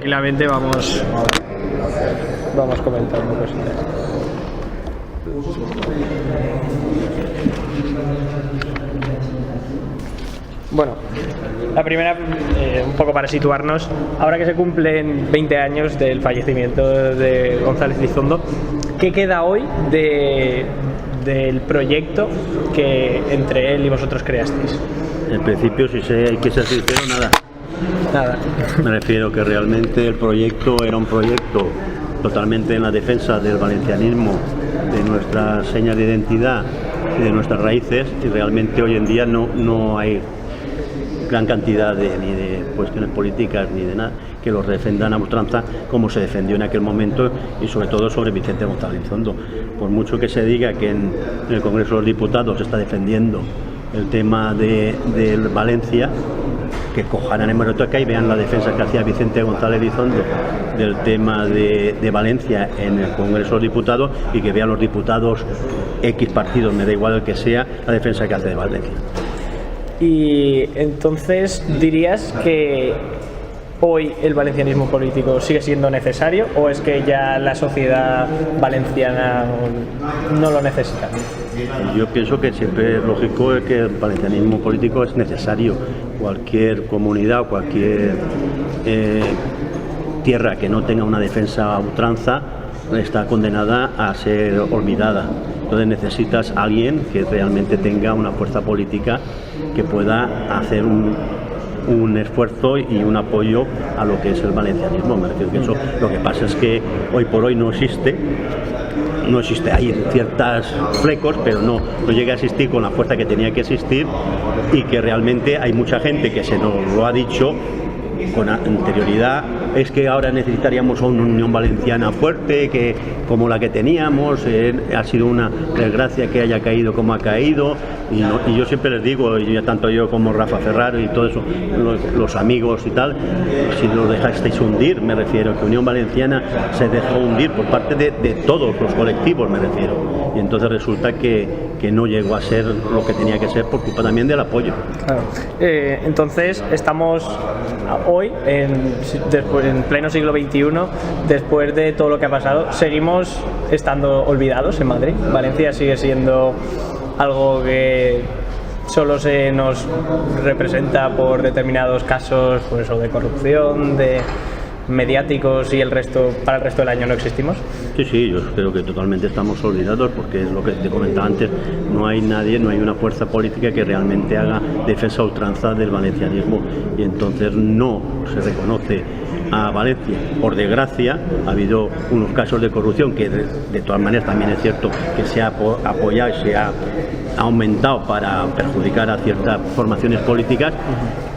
tranquilamente vamos comentando cositas. Bueno, la primera, un poco para situarnos, ahora que se cumplen 20 años del fallecimiento de González Elizondo, ¿qué queda hoy del proyecto que entre él y vosotros creasteis? En principio, si hay que ser sincero, nada. Me refiero que realmente el proyecto era un proyecto totalmente en la defensa del valencianismo, de nuestras señas de identidad y de nuestras raíces, y realmente hoy en día no hay gran cantidad ni de cuestiones políticas ni de nada que los defendan a ultranza como se defendió en aquel momento, y sobre todo sobre Vicente González Elizondo. Por mucho que se diga que en el Congreso de los Diputados se está defendiendo el tema de Valencia, que cojan en hemeroteca y vean la defensa que hacía Vicente González Elizondo del tema de Valencia en el Congreso de los Diputados, y que vean los diputados X partidos, me da igual el que sea, la defensa que hace de Valencia. Y entonces, ¿dirías que hoy el valencianismo político sigue siendo necesario, o es que ya la sociedad valenciana no lo necesita? Yo pienso que siempre es lógico que el valencianismo político es necesario. Cualquier comunidad o cualquier tierra que no tenga una defensa a ultranza está condenada a ser olvidada. Entonces necesitas a alguien que realmente tenga una fuerza política que pueda hacer un esfuerzo y un apoyo a lo que es el valencianismo. Me refiero que eso, lo que pasa es que hoy por hoy no existe, hay ciertos flecos, pero no llega a existir con la fuerza que tenía que existir, y que realmente hay mucha gente que se nos lo ha dicho con anterioridad. Es que ahora necesitaríamos una Unión Valenciana fuerte, que como la que teníamos. Ha sido una desgracia que haya caído como ha caído, y yo siempre les digo, y tanto yo como Rafa Ferraro y todo eso, los amigos y tal, si lo dejasteis hundir, me refiero que Unión Valenciana se dejó hundir por parte de todos los colectivos, me refiero, y entonces resulta que no llegó a ser lo que tenía que ser por culpa también del apoyo. Claro. Entonces estamos hoy en pleno siglo XXI, después de todo lo que ha pasado, seguimos estando olvidados en Madrid. Valencia sigue siendo algo que solo se nos representa por determinados casos, pues, o de corrupción, de mediáticos, y para el resto del año no existimos. Sí, yo creo que totalmente estamos olvidados, porque es lo que te comentaba antes, no hay una fuerza política que realmente haga defensa a ultranza del valencianismo, y entonces no se reconoce a Valencia. Por desgracia, ha habido unos casos de corrupción que de todas maneras también es cierto que se ha apoyado y se ha aumentado para perjudicar a ciertas formaciones políticas,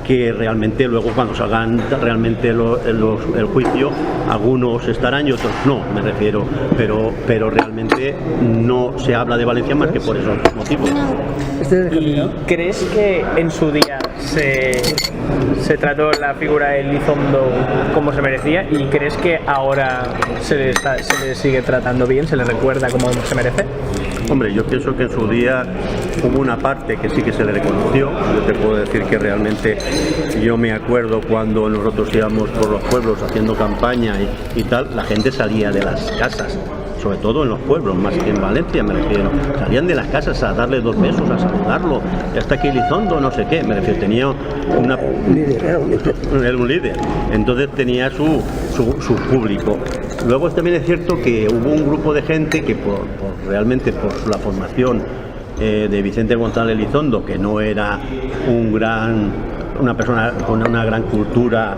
que realmente luego cuando salgan realmente el juicio, algunos estarán y otros no, me refiero, pero realmente no se habla de Valencia más que por esos motivos. ¿Y crees que en su día se trató la figura de Elizondo como se merecía, y crees que ahora se le sigue tratando bien, se le recuerda como se merece? Hombre, yo pienso que en su día hubo una parte que sí que se le reconoció. Yo te puedo decir que realmente yo me acuerdo cuando nosotros íbamos por los pueblos haciendo campaña y tal, la gente salía de las casas, sobre todo en los pueblos, más que en Valencia, me refiero, salían de las casas a darle 2 besos, a saludarlo, ya está aquí Elizondo, no sé qué, me refiero, tenía era un líder, entonces tenía su público. Luego también es cierto que hubo un grupo de gente que realmente por la formación de Vicente González Elizondo, que no era una persona con una gran cultura,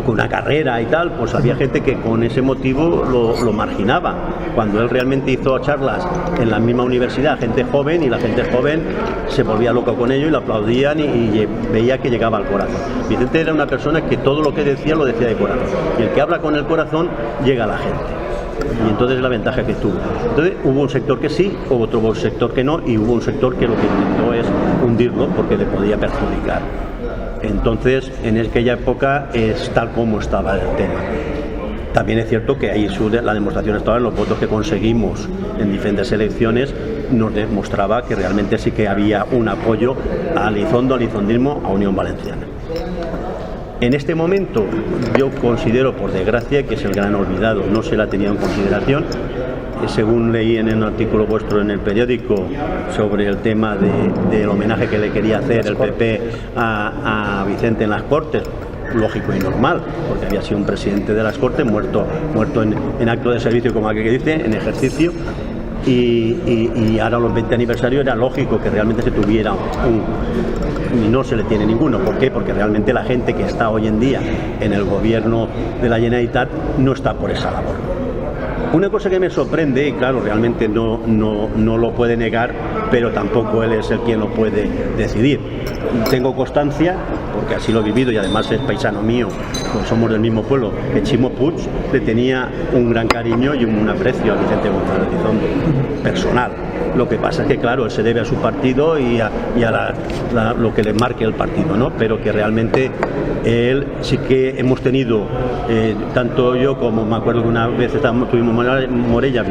con una carrera y tal, pues había gente que con ese motivo lo marginaba, cuando él realmente hizo charlas en la misma universidad, gente joven, y la gente joven se volvía loca con ello y lo aplaudían y veía que llegaba al corazón. Vicente era una persona que todo lo que decía lo decía de corazón, y el que habla con el corazón llega a la gente, y entonces es la ventaja que tuvo. Entonces hubo un sector que sí, hubo otro sector que no, y hubo un sector que lo que intentó es hundirlo porque le podía perjudicar. Entonces, en aquella época es tal como estaba el tema. También es cierto que ahí la demostración estaba en los votos que conseguimos en diferentes elecciones, nos demostraba que realmente sí que había un apoyo a Elizondo, al elizondismo, a Unión Valenciana. En este momento yo considero, por desgracia, que es el gran olvidado, no se la ha tenido en consideración. Según leí en un artículo vuestro en el periódico sobre el tema del homenaje que le quería hacer el PP a Vicente en las Cortes, lógico y normal, porque había sido un presidente de las Cortes muerto en acto de servicio, como aquel que dice, en ejercicio. Y ahora los 20 aniversarios era lógico que realmente se tuviera y no se le tiene ninguno. ¿Por qué? Porque realmente la gente que está hoy en día en el gobierno de la Generalitat no está por esa labor. Una cosa que me sorprende, y claro, realmente no lo puede negar, pero tampoco él es el quien lo puede decidir. Tengo constancia, porque así lo he vivido y además es paisano mío, pues somos del mismo pueblo, que Ximo Puig le tenía un gran cariño y un aprecio a Vicente González Elizondo, personal. Lo que pasa es que, claro, él se debe a su partido y a lo que le marque el partido, ¿no? Pero que realmente él sí que hemos tenido, tanto yo como me acuerdo que una vez tuvimos Morella,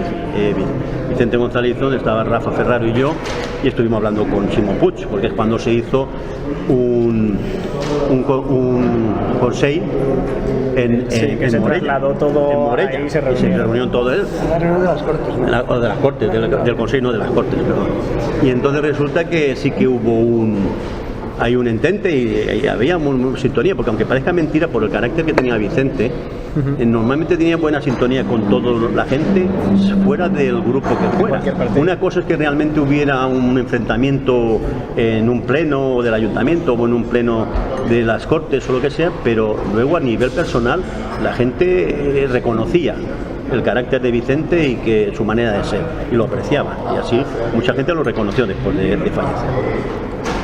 Vicente González Elizondo, estaba Rafa Ferraro y yo, y estuvimos hablando con Ximo Puig, porque es cuando se hizo un consejo en se Morella, trasladó todo en Morella, ahí, se y se reunieron todo él. La reunión de las Cortes, ¿no? De las Cortes, del Consejo, no de las Cortes, perdón. Y entonces resulta que sí que hubo hay un entente y había muy sintonía, porque aunque parezca mentira, por el carácter que tenía Vicente, normalmente tenía buena sintonía con toda la gente fuera del grupo que fuera. Una cosa es que realmente hubiera un enfrentamiento en un pleno del ayuntamiento o en un pleno de las Cortes o lo que sea, pero luego a nivel personal la gente reconocía el carácter de Vicente y que su manera de ser, y lo apreciaba, y así mucha gente lo reconoció después de fallecer.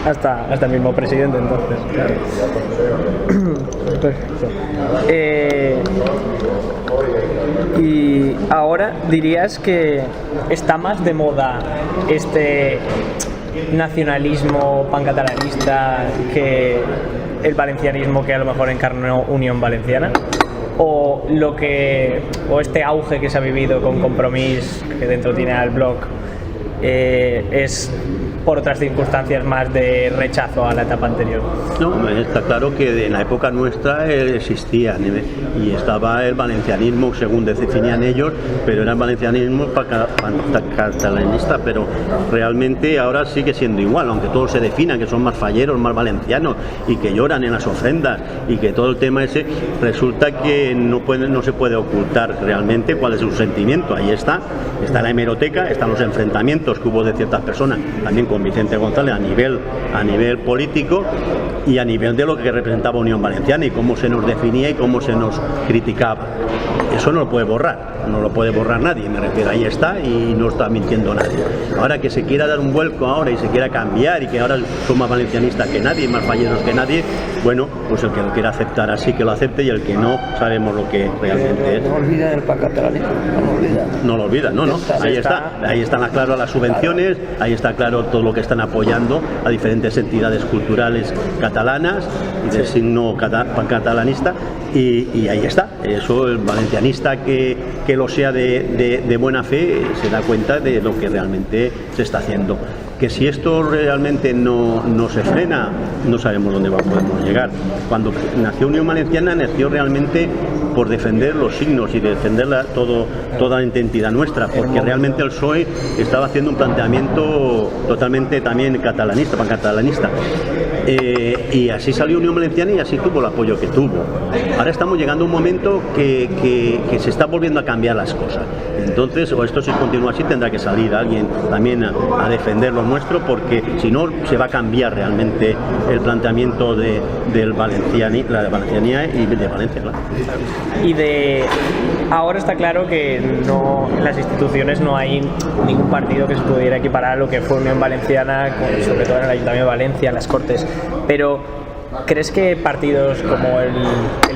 Hasta el mismo presidente, entonces. Perfecto. Y ahora dirías que está más de moda este nacionalismo pancatalanista que el valencianismo que a lo mejor encarnó Unión Valenciana, o este auge que se ha vivido con Compromís, que dentro tiene al Bloc, es por otras circunstancias más de rechazo a la etapa anterior. No, está claro que en la época nuestra existía y estaba el valencianismo, según definían ellos, pero era el valencianismo catalanista, pero realmente ahora sigue siendo igual, aunque todos se definan que son más falleros, más valencianos y que lloran en las ofrendas y que todo el tema ese, resulta que no se puede ocultar realmente cuál es su sentimiento. Ahí está la hemeroteca, están los enfrentamientos que hubo de ciertas personas, también con Vicente González a nivel político y a nivel de lo que representaba Unión Valenciana y cómo se nos definía y cómo se nos criticaba. Eso no lo puede borrar nadie, me refiero, ahí está y no está mintiendo nadie. Ahora que se quiera dar un vuelco ahora y se quiera cambiar y que ahora son más valencianistas que nadie, más falleros que nadie, bueno, pues el que lo quiera aceptar así que lo acepte y el que no, sabemos lo que realmente es. No olvida el pancatalanismo, no lo olvida, no, ahí están claro las subvenciones, ahí está claro todo lo que están apoyando a diferentes entidades culturales catalanas y de signo catalanista y ahí está. Eso el valencianista que lo sea de buena fe se da cuenta de lo que realmente se está haciendo. Que si esto realmente no se frena, no sabemos dónde podemos llegar. Cuando nació Unión Valenciana, nació realmente por defender los signos y defender toda la identidad nuestra, porque realmente el PSOE estaba haciendo un planteamiento totalmente también catalanista, pancatalanista. Y así salió Unión Valenciana y así tuvo el apoyo que tuvo. Ahora estamos llegando a un momento que se está volviendo a cambiar las cosas. Entonces, o esto si continúa así, tendrá que salir alguien también a defender lo nuestro, porque si no se va a cambiar realmente el planteamiento de la valencianía y de Valencia, claro. Y ahora está claro que en las instituciones no hay ningún partido que se pudiera equiparar a lo que fue Unión Valenciana, sobre todo en el Ayuntamiento de Valencia, en las Cortes, pero ¿crees que partidos como el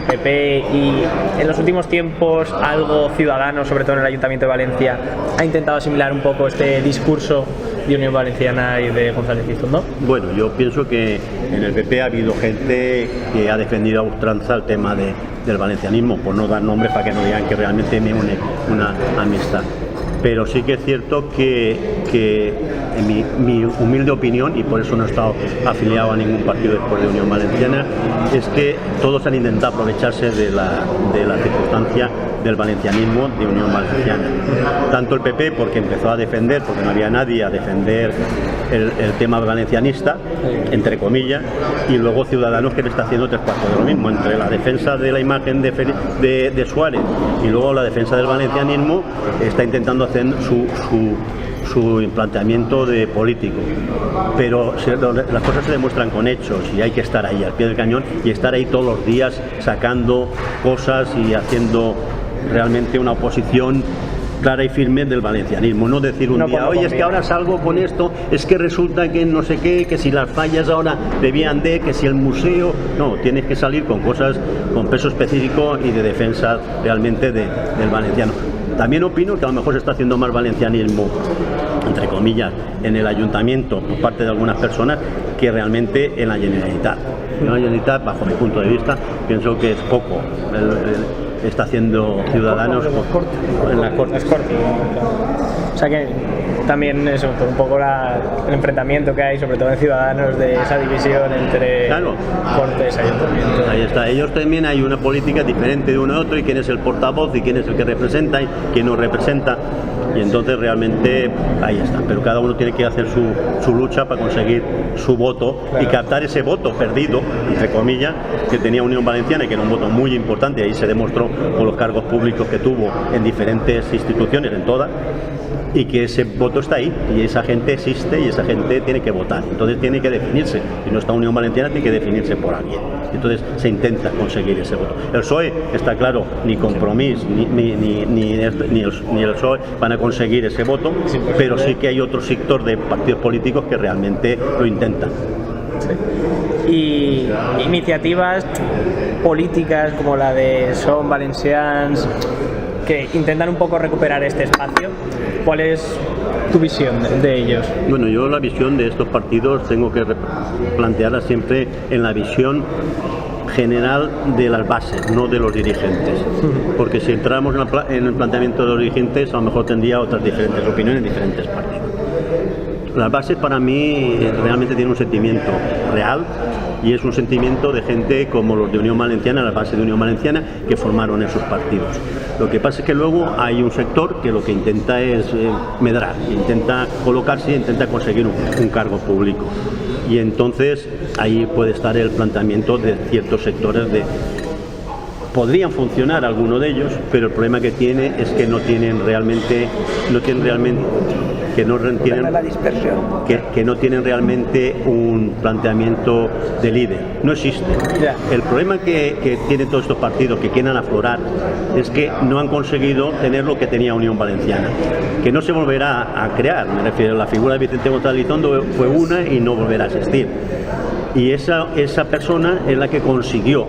PP y en los últimos tiempos algo Ciudadanos, sobre todo en el Ayuntamiento de Valencia, ha intentado asimilar un poco este discurso de Unión Valenciana y de González Elizondo? Bueno, yo pienso que en el PP ha habido gente que ha defendido a ultranza el tema del valencianismo, por no dar nombres para que no digan que realmente me une una amistad. pero sí que es cierto que en mi humilde opinión, y por eso no he estado afiliado a ningún partido después de Unión Valenciana, es que todos han intentado aprovecharse de la circunstancia del valencianismo de Unión Valenciana. Tanto el PP, porque empezó a defender, porque no había nadie a defender el tema valencianista, entre comillas, y luego Ciudadanos, que le está haciendo tres cuartos de lo mismo, entre la defensa de la imagen de Suárez y luego la defensa del valencianismo, está intentando hacer su planteamiento de político, pero las cosas se demuestran con hechos y hay que estar ahí al pie del cañón y estar ahí todos los días sacando cosas y haciendo realmente una oposición clara y firme del valencianismo, no decir un día, oye, es que ahora salgo con esto, es que resulta que no sé qué, que si las fallas ahora debían de, que si el museo, no, tienes que salir con cosas con peso específico y de defensa realmente del valenciano. También opino que a lo mejor se está haciendo más valencianismo, entre comillas, en el ayuntamiento por parte de algunas personas que realmente en la Generalitat. En la Generalitat, bajo mi punto de vista, pienso que es poco. Está haciendo Ciudadanos en la Corte. Es corto. O sea que también eso, un poco el enfrentamiento que hay, sobre todo en Ciudadanos, de esa división entre Cortes y Ayuntamiento. Ahí está. Ellos también hay una política diferente de uno a otro, y quién es el portavoz y quién es el que representa y quién no representa. Y entonces realmente ahí está, pero cada uno tiene que hacer su lucha para conseguir su voto y captar ese voto perdido, entre comillas, que tenía Unión Valenciana, y que era un voto muy importante, y ahí se demostró con los cargos públicos que tuvo en diferentes instituciones, en todas, y que ese voto está ahí, y esa gente existe y esa gente tiene que votar, entonces tiene que definirse, y no está Unión Valenciana, tiene que definirse por alguien, entonces se intenta conseguir ese voto. El PSOE, está claro, ni Compromís ni el PSOE van a conseguir ese voto, pero sí que hay otro sector de partidos políticos que realmente lo intentan. Sí. Y iniciativas políticas como la de Som Valencians, que intentan un poco recuperar este espacio, ¿cuál es tu visión de ellos? Bueno, yo la visión de estos partidos tengo que plantearla siempre en la visión general de las bases, no de los dirigentes, porque si entramos en el planteamiento de los dirigentes, a lo mejor tendría otras diferentes opiniones en diferentes partidos. Las bases para mí realmente tienen un sentimiento real, y es un sentimiento de gente como los de Unión Valenciana, la base de Unión Valenciana, que formaron esos partidos. Lo que pasa es que luego hay un sector que lo que intenta es medrar, intenta colocarse, intenta conseguir un cargo público. Y entonces ahí puede estar el planteamiento de ciertos sectores podrían funcionar algunos de ellos, pero el problema que tiene es que no tienen realmente un planteamiento de líder. No existe. El problema que tienen todos estos partidos que quieren aflorar es que no han conseguido tener lo que tenía Unión Valenciana, que no se volverá a crear. Me refiero a la figura de Vicente González Elizondo, fue una y no volverá a existir. Y esa persona es la que consiguió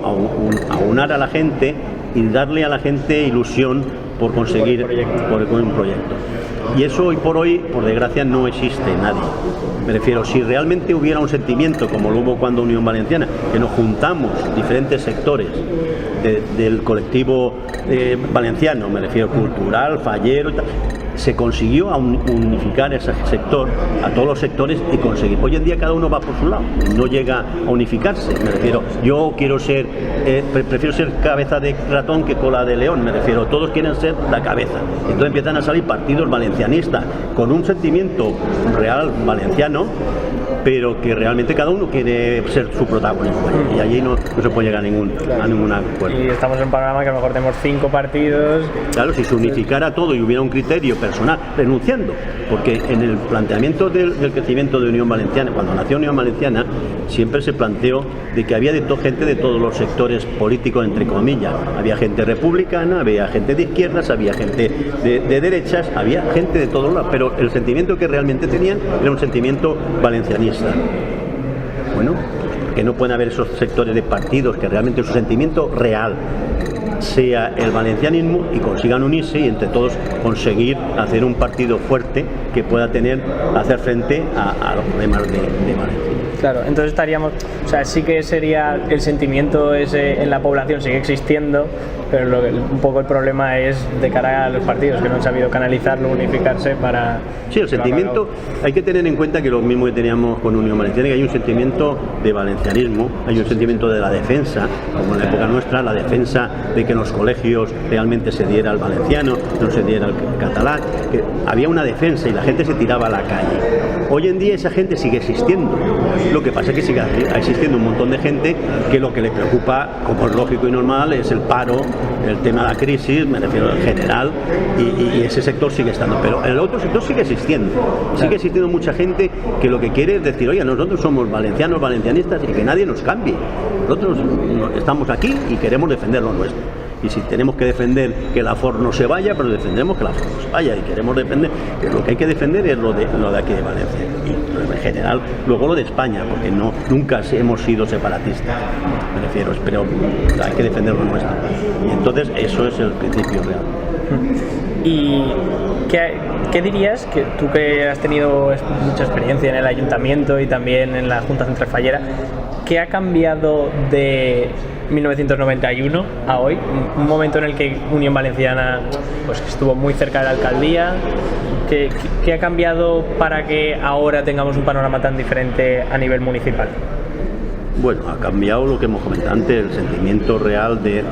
aunar a la gente y darle a la gente ilusión por conseguir un proyecto. Y eso hoy por hoy, por desgracia, no existe nadie. Me refiero, si realmente hubiera un sentimiento como lo hubo cuando Unión Valenciana, que nos juntamos diferentes sectores del colectivo valenciano, me refiero cultural, fallero y tal, se consiguió unificar ese sector a todos los sectores y conseguir. Hoy en día cada uno va por su lado, no llega a unificarse. Me refiero, yo quiero ser, prefiero ser cabeza de ratón que cola de león. Me refiero, todos quieren ser la cabeza. Entonces empiezan a salir partidos valencianistas con un sentimiento real valenciano, pero que realmente cada uno quiere ser su protagonista, y allí no se puede llegar a ningún acuerdo. Y estamos en un panorama que a lo mejor tenemos 5 partidos. Claro, si se unificara todo y hubiera un criterio personal, renunciando, porque en el planteamiento del crecimiento de Unión Valenciana, cuando nació Unión Valenciana, siempre se planteó de que había gente de todos los sectores políticos, entre comillas. Había gente republicana, había gente de izquierdas, había gente de derechas, había gente de todos lados, pero el sentimiento que realmente tenían era un sentimiento valencianista. Bueno, que no pueden haber esos sectores de partidos que realmente su sentimiento real sea el valencianismo y consigan unirse y entre todos conseguir hacer un partido fuerte que pueda hacer frente a los problemas de Valencia. Claro, entonces estaríamos, o sea, sí que sería el sentimiento ese en la población, sigue existiendo, pero un poco el problema es de cara a los partidos, que no han sabido canalizarlo, unificarse para... Sí, el sentimiento, hay que tener en cuenta que lo mismo que teníamos con Unión Valenciana, que hay un sentimiento de valencianismo, hay un sentimiento de la defensa, como en la época nuestra, la defensa de que en los colegios realmente se diera el valenciano, no se diera el catalán, que había una defensa y la gente se tiraba a la calle. Hoy en día esa gente sigue existiendo, lo que pasa es que sigue existiendo un montón de gente que lo que le preocupa, como es lógico y normal, es el paro, el tema de la crisis, me refiero en general, y ese sector sigue estando, pero el otro sector sigue existiendo mucha gente que lo que quiere es decir, oye, nosotros somos valencianos, valencianistas, y que nadie nos cambie, nosotros estamos aquí y queremos defender lo nuestro. Y si tenemos que defender que la FOR no se vaya, pero defendemos que la FOR no se vaya, y queremos defender, que lo que hay que defender es lo de aquí de Valencia, y en general luego lo de España, porque nunca hemos sido separatistas, me refiero, pero hay que defender lo nuestro, y entonces eso es el principio real. ¿Y qué dirías, que tú que has tenido mucha experiencia en el ayuntamiento y también en la Junta Central Fallera, qué ha cambiado de 1991 a hoy, un momento en el que Unión Valenciana pues estuvo muy cerca de la alcaldía? ¿Qué ha cambiado para que ahora tengamos un panorama tan diferente a nivel municipal? Bueno, ha cambiado lo que hemos comentado antes, el sentimiento real de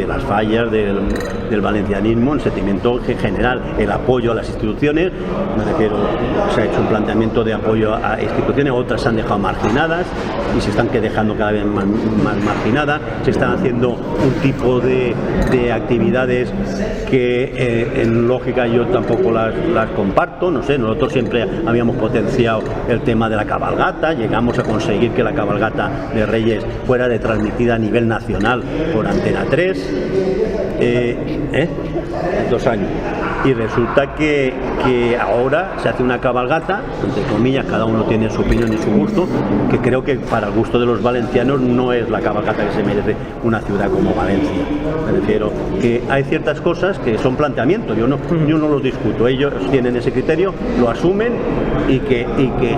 las fallas del valencianismo, el sentimiento en general, el apoyo a las instituciones, me refiero, se ha hecho un planteamiento de apoyo a instituciones, otras se han dejado marginadas y se están dejando cada vez más marginadas, se están haciendo un tipo de actividades que en lógica yo tampoco las comparto, no sé, nosotros siempre habíamos potenciado el tema de la cabalgata, llegamos a conseguir que la cabalgata de Reyes fuera retransmitida a nivel nacional por Antena 3, 2 años, y resulta que ahora se hace una cabalgata, entre comillas, cada uno tiene su opinión y su gusto, que creo que para el gusto de los valencianos no es la cabalgata que se merece una ciudad como Valencia. Me refiero que hay ciertas cosas que son planteamientos, yo no los discuto, ellos tienen ese criterio, lo asumen y que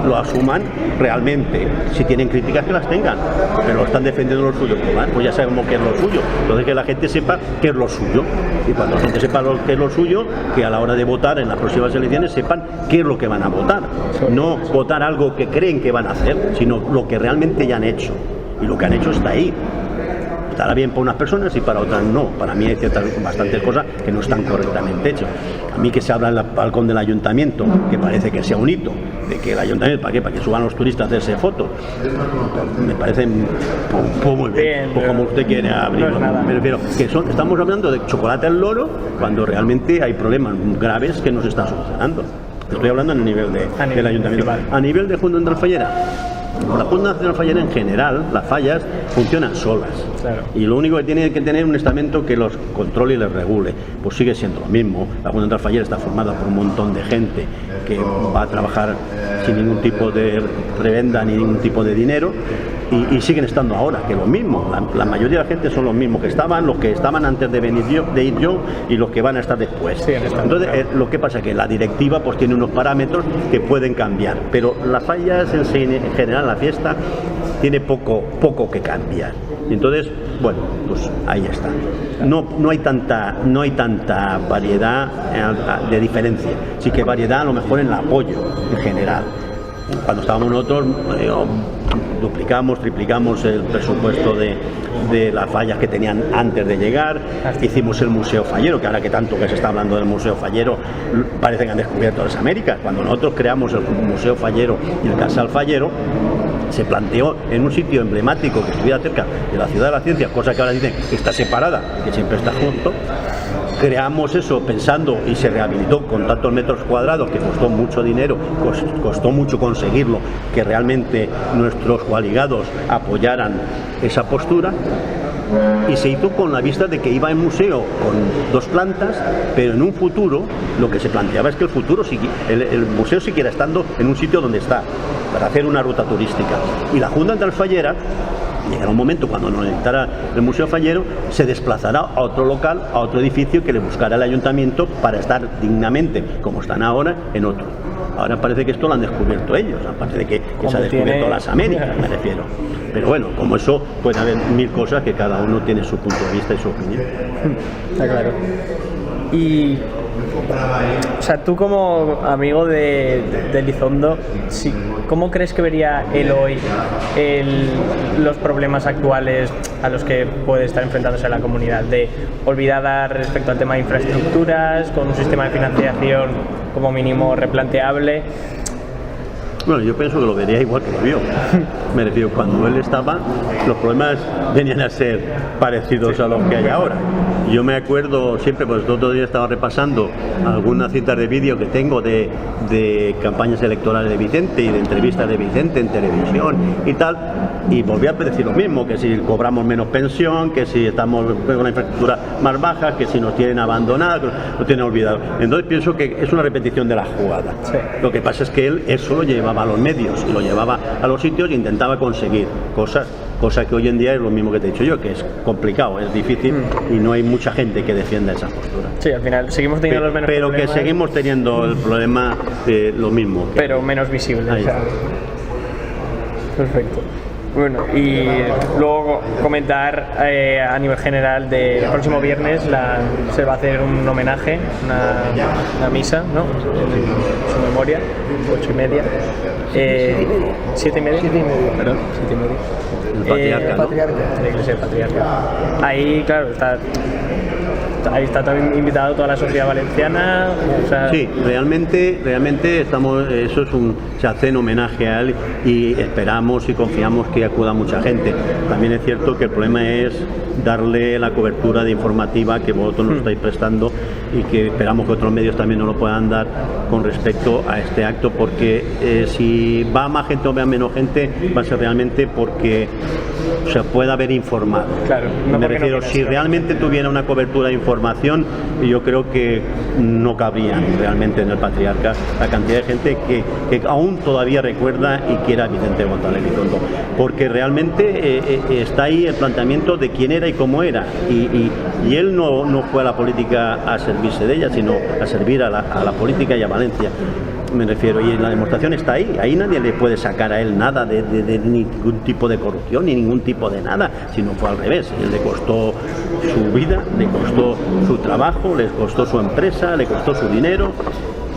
lo asuman realmente. Si tienen críticas, que las tengan, pero están defendiendo lo suyo, pues ya sabemos qué es lo suyo, entonces que la gente sepa qué es lo suyo, y cuando la gente sepa qué es lo suyo, que a la hora de votar en las próximas elecciones sepan qué es lo que van a votar, no votar algo que creen que van a hacer, sino lo que realmente ya han hecho, y lo que han hecho está ahí. Estará bien para unas personas y para otras no. Para mí hay bastantes cosas que no están correctamente hechas. A mí que se habla en el balcón del ayuntamiento, que parece que sea un hito, de que el ayuntamiento, ¿para qué? Para que suban los turistas a hacerse fotos. Me parece muy bien, pues como usted quiere abrirlo. No es me refiero que estamos hablando de chocolate al loro cuando realmente hay problemas graves que no se están solucionando. Estoy hablando en el nivel del ayuntamiento. A nivel de Junta Central Fallera, la Junta Nacional Fallera en general, las fallas funcionan solas, claro, y lo único que tiene que tener un estamento que los controle y les regule, pues sigue siendo lo mismo. La Junta Nacional Fallera está formada por un montón de gente que va a trabajar sin ningún tipo de prebenda ni ningún tipo de dinero, y siguen estando ahora, que lo mismo, la mayoría de la gente son los mismos que estaban, los que estaban antes de ir yo y los que van a estar después. Sí, entonces lo que pasa es que la directiva pues tiene unos parámetros que pueden cambiar, pero las fallas en general, la fiesta tiene poco que cambiar, y entonces bueno, pues ahí está. No hay tanta variedad de diferencia, sí que variedad a lo mejor en el apoyo en general. Cuando estábamos nosotros duplicamos, triplicamos el presupuesto de las fallas que tenían antes de llegar. Hicimos el Museo Fallero, que ahora que tanto que se está hablando del Museo Fallero, parece que han descubierto las Américas. Cuando nosotros creamos el Museo Fallero y el Casal Fallero, se planteó en un sitio emblemático que estuviera cerca de la Ciudad de la Ciencia, cosa que ahora dicen que está separada, que siempre está junto. Creamos eso pensando, y se rehabilitó con tantos metros cuadrados, que costó mucho dinero, costó mucho conseguirlo, que realmente nuestros coaligados apoyaran esa postura, y se hizo con la vista de que iba en museo con 2 plantas, pero en un futuro lo que se planteaba es que el museo siguiera estando en un sitio donde está, para hacer una ruta turística. Y la Junta Central Fallera, llegará un momento cuando nos necesitara el Museo Fallero, se desplazará a otro local, a otro edificio que le buscará el ayuntamiento para estar dignamente, como están ahora, en otro. Ahora parece que esto lo han descubierto ellos, aparte de que se ha descubierto las Américas, me refiero. Pero bueno, como eso puede haber mil cosas que cada uno tiene su punto de vista y su opinión. Está claro. Y, o sea, tú como amigo de Elizondo, sí, ¿cómo crees que vería él hoy los problemas actuales a los que puede estar enfrentándose la comunidad? De olvidada respecto al tema de infraestructuras, con un sistema de financiación como mínimo replanteable. Bueno, yo pienso que lo vería igual que lo vio. Me refiero, cuando él estaba, los problemas venían a ser parecidos a los que hay ahora. Yo me acuerdo siempre, pues el otro día estaba repasando algunas citas de vídeo que tengo de campañas electorales de Vicente y de entrevistas de Vicente en televisión y tal, y volví a decir lo mismo, que si cobramos menos pensión, que si estamos con una infraestructura más baja, que si nos tienen abandonados, que nos tienen olvidado. Entonces pienso que es una repetición de la jugada. Sí. Lo que pasa es que él eso lo llevaba a los medios, lo llevaba a los sitios e intentaba conseguir cosas que hoy en día es lo mismo que te he dicho yo, que es complicado, es difícil y no hay mucha gente que defienda esa postura. Sí, al final seguimos teniendo los menos pero problemas, que seguimos teniendo el problema de lo mismo. Pero menos visible. O sea. Perfecto. Bueno, y luego comentar a nivel general del próximo viernes se va a hacer un homenaje, una misa, ¿no? En su memoria, 8:30. 7:30. Perdón, 7:30. El patriarca, ¿no? La iglesia del patriarca. Ahí, claro, ahí está también invitado toda la sociedad valenciana. O sea... Sí, realmente estamos, se hace en homenaje a él y esperamos y confiamos que acuda mucha gente. También es cierto que el problema es darle la cobertura de informativa que vosotros nos estáis prestando y que esperamos que otros medios también nos lo puedan dar con respecto a este acto, porque si va más gente o va menos gente, va a ser realmente porque se pueda haber informado. Claro, me refiero, si realmente tuviera una cobertura de información, yo creo que no cabría realmente en el patriarca la cantidad de gente que aún todavía recuerda y quiere a Vicente González Elizondo, porque realmente está ahí el planteamiento de quién era y cómo era, y él no fue a la política a servirse de ella, sino a servir a la política y a Valencia. Me refiero, y la demostración está ahí nadie le puede sacar a él nada de ningún tipo de corrupción ni ningún tipo de nada, sino fue al revés. Él le costó su vida, le costó su trabajo, le costó su empresa, le costó su dinero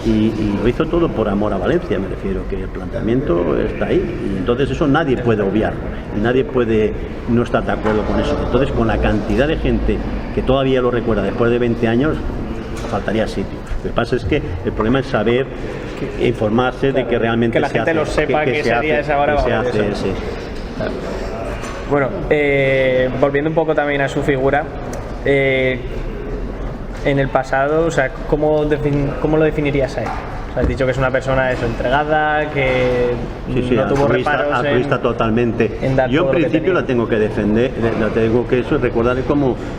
y lo hizo todo por amor a Valencia. Me refiero que el planteamiento está ahí y entonces eso nadie puede obviarlo y nadie puede no estar de acuerdo con eso. Entonces, con la cantidad de gente que todavía lo recuerda después de 20 años, faltaría sitio. Lo que pasa es que el problema es saber informarse, claro, de que realmente que la gente lo sepa, que ese día es ahora. Bueno, volviendo un poco también a su figura, en el pasado, o sea, ¿cómo lo definirías a él? O sea, has dicho que es una persona entregada, que no tuvo reparos altruista totalmente. Yo en principio la tengo que defender, la tengo que recordarle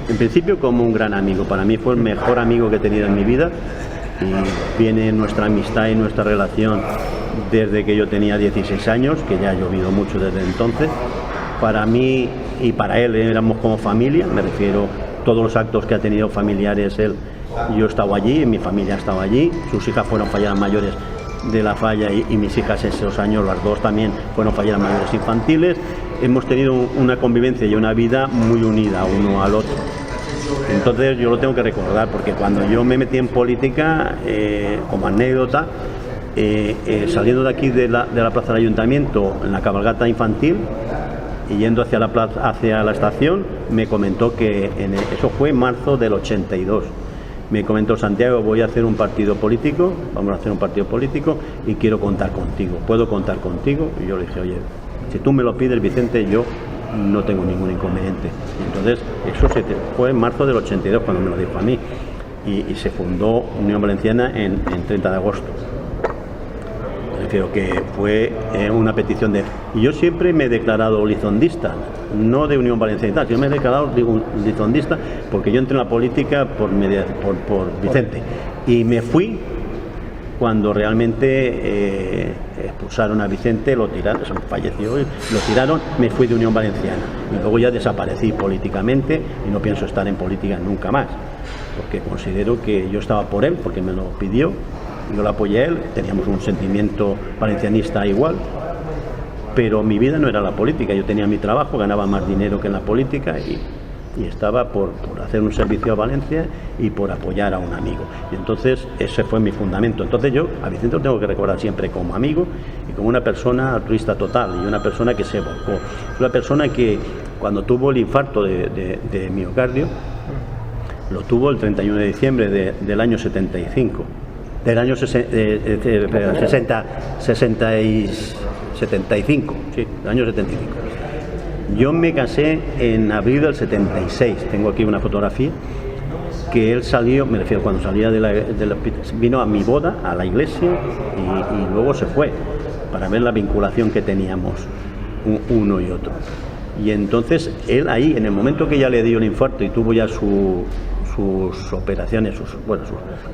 en principio como un gran amigo. Para mí fue el mejor amigo que he tenido en mi vida. Y viene nuestra amistad y nuestra relación desde que yo tenía 16 años, que ya ha llovido mucho desde entonces. Para mí y para él éramos como familia, me refiero todos los actos que ha tenido familiares él. Yo he estado allí, mi familia ha estado allí, sus hijas fueron falleras mayores de la falla y mis hijas esos años, las dos también fueron falleras mayores infantiles. Hemos tenido una convivencia y una vida muy unida uno al otro. Entonces yo lo tengo que recordar, porque cuando yo me metí en política, como anécdota, saliendo de aquí de la plaza del ayuntamiento en la cabalgata infantil y yendo hacia la estación, me comentó que eso fue en marzo del 82. Me comentó: Santiago, voy a hacer un partido político, vamos a hacer un partido político y quiero contar contigo, ¿puedo contar contigo? Y yo le dije: oye, si tú me lo pides, Vicente, yo no tengo ningún inconveniente. Entonces eso fue en marzo del 82 cuando me lo dijo a mí, y se fundó Unión Valenciana en 30 de agosto. Creo que fue una petición de... Y yo siempre me he declarado lizondista, no de Unión Valenciana, yo me he declarado lizondista porque yo entré en la política por Vicente, y me fui cuando realmente expulsaron a Vicente, lo tiraron, falleció, lo tiraron, me fui de Unión Valenciana y luego ya desaparecí políticamente y no pienso estar en política nunca más, porque considero que yo estaba por él, porque me lo pidió, yo lo apoyé a él, teníamos un sentimiento valencianista igual, pero mi vida no era la política. Yo tenía mi trabajo, ganaba más dinero que en la política y estaba por hacer un servicio a Valencia y por apoyar a un amigo. Y entonces ese fue mi fundamento. Entonces yo a Vicente lo tengo que recordar siempre como amigo y como una persona altruista total y una persona que se volcó. Es una persona que cuando tuvo el infarto de miocardio, lo tuvo el 31 de diciembre del año 75. Del año 75, sí, del año 75. Yo me casé en abril del 76, tengo aquí una fotografía, que él salió, me refiero cuando salía del hospital, vino a mi boda, a la iglesia, y luego se fue, para ver la vinculación que teníamos uno y otro. Y entonces él ahí, en el momento que ya le dio el infarto y tuvo ya sus operaciones, sus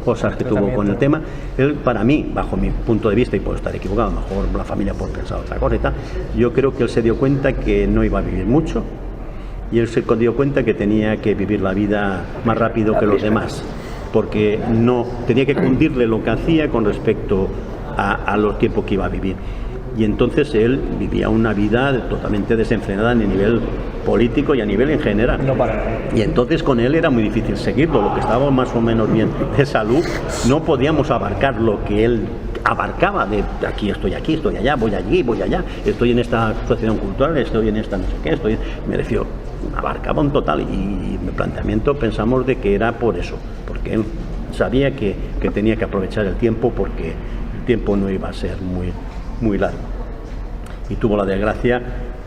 cosas que tuvo con el tema, él, para mí, bajo mi punto de vista, y puedo estar equivocado, a lo mejor la familia puede pensar otra cosa y tal, yo creo que él se dio cuenta que no iba a vivir mucho y él se dio cuenta que tenía que vivir la vida más rápido que los demás, porque no tenía que cundirle lo que hacía con respecto a los tiempos que iba a vivir. Y entonces él vivía una vida totalmente desenfrenada a nivel político y a nivel en general. No para nada. Y entonces con él era muy difícil seguirlo. Lo que estábamos más o menos bien de salud, no podíamos abarcar lo que él abarcaba, de aquí, estoy allá, voy allí, voy allá, estoy en esta asociación cultural, estoy en esta no sé qué, me refiero, abarcaba un total. Y mi planteamiento pensamos de que era por eso, porque él sabía que tenía que aprovechar el tiempo, porque el tiempo no iba a ser muy largo. Y tuvo la desgracia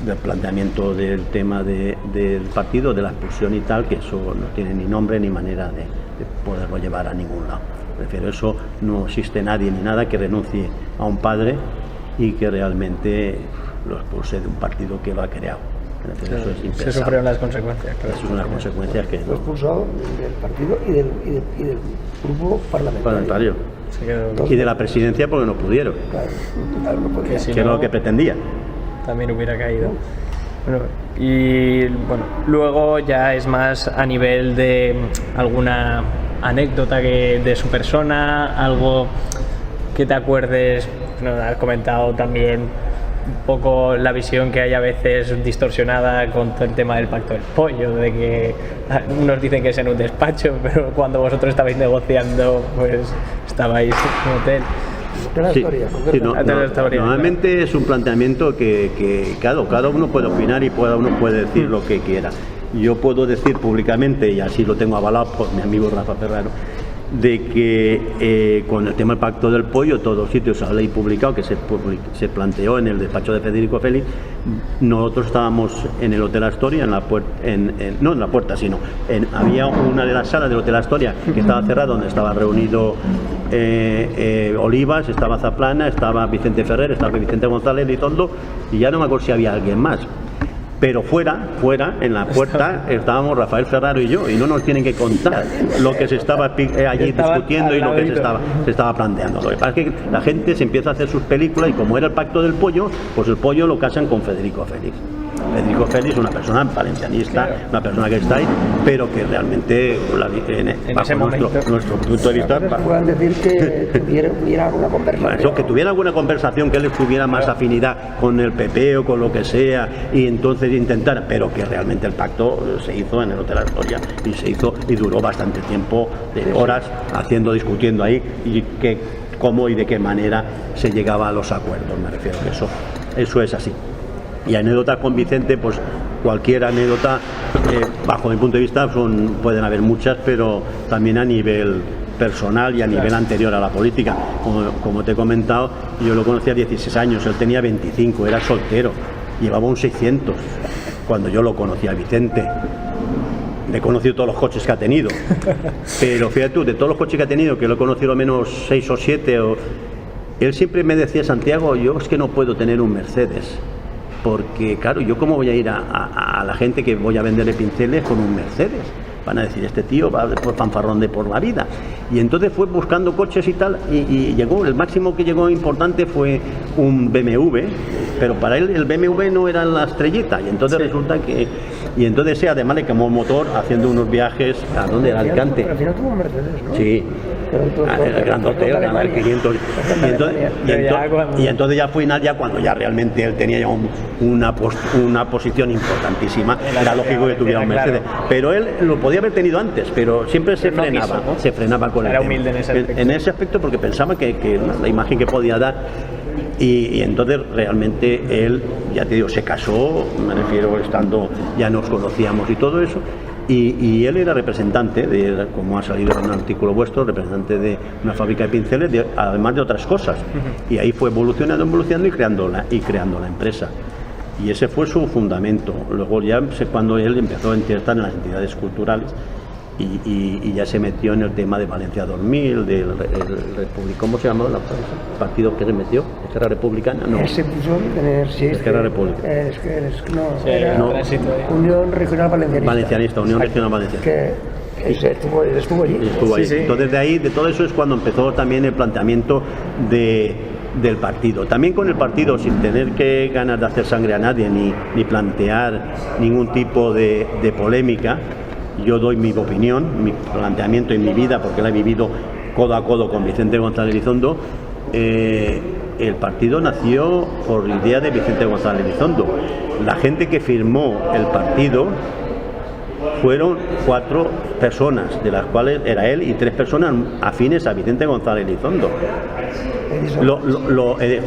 del planteamiento del tema del partido, de la expulsión y tal, que eso no tiene ni nombre ni manera de poderlo llevar a ningún lado. Prefiero eso, no existe nadie ni nada que renuncie a un padre y que realmente lo expulse de un partido que lo ha creado. Eso es impensable. Se sufrieron las consecuencias. Claro. Eso es unas consecuencias que fue expulsado del partido y del grupo parlamentario. Y de la presidencia porque no pudieron, Claro, no podía. Si que era lo que pretendía. También hubiera caído. Bueno, y bueno, luego ya es más a nivel de alguna anécdota de su persona, algo que te acuerdes. Nos has comentado también un poco la visión que hay a veces distorsionada con todo el tema del pacto del pollo, de que unos dicen que es en un despacho, pero cuando vosotros estabais negociando, pues estabais en un hotel. Sí, normalmente es un planteamiento que cada uno puede opinar y cada uno puede decir lo que quiera. Yo puedo decir públicamente, y así lo tengo avalado por mi amigo Rafa Ferraro, de que con el tema del pacto del pollo, todos los sitios ha ley publicado que se planteó en el despacho de Federico Félix. Nosotros estábamos en el Hotel Astoria, no en la puerta, sino había una de las salas del Hotel Astoria que estaba cerrada, donde estaba reunido Olivas, estaba Zaplana, estaba Vicente Ferrer, estaba Vicente González Elizondo, y ya no me acuerdo si había alguien más. Pero fuera, en la puerta, estábamos Rafael Ferraro y yo, y no nos tienen que contar lo que se estaba allí discutiendo y lo que se estaba planteando. Lo que pasa es que la gente se empieza a hacer sus películas, y como era el pacto del pollo, pues el pollo lo casan con Federico Félix. Federico Félix es una persona valencianista, claro, una persona que está ahí, pero que realmente, bajo nuestro punto de vista, puedan decir que tuviera alguna conversación. Eso, que tuviera alguna conversación, que él tuviera más afinidad con el PP o con lo que sea, y entonces intentar, pero que realmente el pacto se hizo en el Hotel Astoria, y se hizo y duró bastante tiempo, de horas, discutiendo ahí, y cómo y de qué manera se llegaba a los acuerdos. Me refiero que eso es así. Y anécdotas con Vicente, pues cualquier anécdota, bajo mi punto de vista, pueden haber muchas, pero también a nivel personal y a nivel anterior a la política. Como te he comentado, yo lo conocí a 16 años, él tenía 25, era soltero, llevaba un 600 cuando yo lo conocí a Vicente. Le he conocido todos los coches que ha tenido, pero fíjate tú, de todos los coches que ha tenido, que lo he conocido al menos 6 o 7, él siempre me decía: Santiago, yo es que no puedo tener un Mercedes, porque claro, yo cómo voy a ir a la gente que voy a venderle pinceles con un Mercedes. Van a decir, este tío va por fanfarrón de por la vida. Y entonces fue buscando coches y tal, y llegó, el máximo que llegó importante fue un BMW, pero para él el BMW no era la estrellita, y entonces resulta que Y entonces ese además le quemó motor haciendo unos viajes a donde era Alicante. Pero al final tuvo un Mercedes, ¿no? Sí. El grandote, el 500. Y entonces ya fue ya cuando ya realmente él tenía ya una posición importantísima. Era lógico que tuviera un Mercedes. Pero él lo podía haber tenido antes, pero siempre se frenaba. Se frenaba con el tema. Era humilde en ese aspecto. En ese aspecto porque pensaba que la imagen que podía dar. Y entonces realmente él, ya te digo, se casó, me refiero estando, ya nos conocíamos y todo eso. Y él era representante, como ha salido en un artículo vuestro, representante de una fábrica de pinceles, además de otras cosas. Y ahí fue evolucionando y creando la empresa. Y ese fue su fundamento. Luego ya cuando él empezó a estar en las entidades culturales y ya se metió en el tema de Valencia 2000, del ¿cómo se llamaba el partido que se metió? ¿Esquerra Republicana? No. Se puso a tener, sí, Esquerra Republicana. No, Unión Regional Valencianista. Valencianista, Unión Regional Valencianista. Que estuvo allí. Estuvo ahí. Sí. Entonces de todo eso es cuando empezó también el planteamiento del partido. También con el partido, sin tener que ganas de hacer sangre a nadie ni plantear ningún tipo de polémica, yo doy mi opinión, mi planteamiento en mi vida, porque la he vivido codo a codo con Vicente González Elizondo. El partido nació por idea de Vicente González Elizondo. La gente que firmó el partido fueron 4 personas, de las cuales era él y 3 personas afines a Vicente González Elizondo.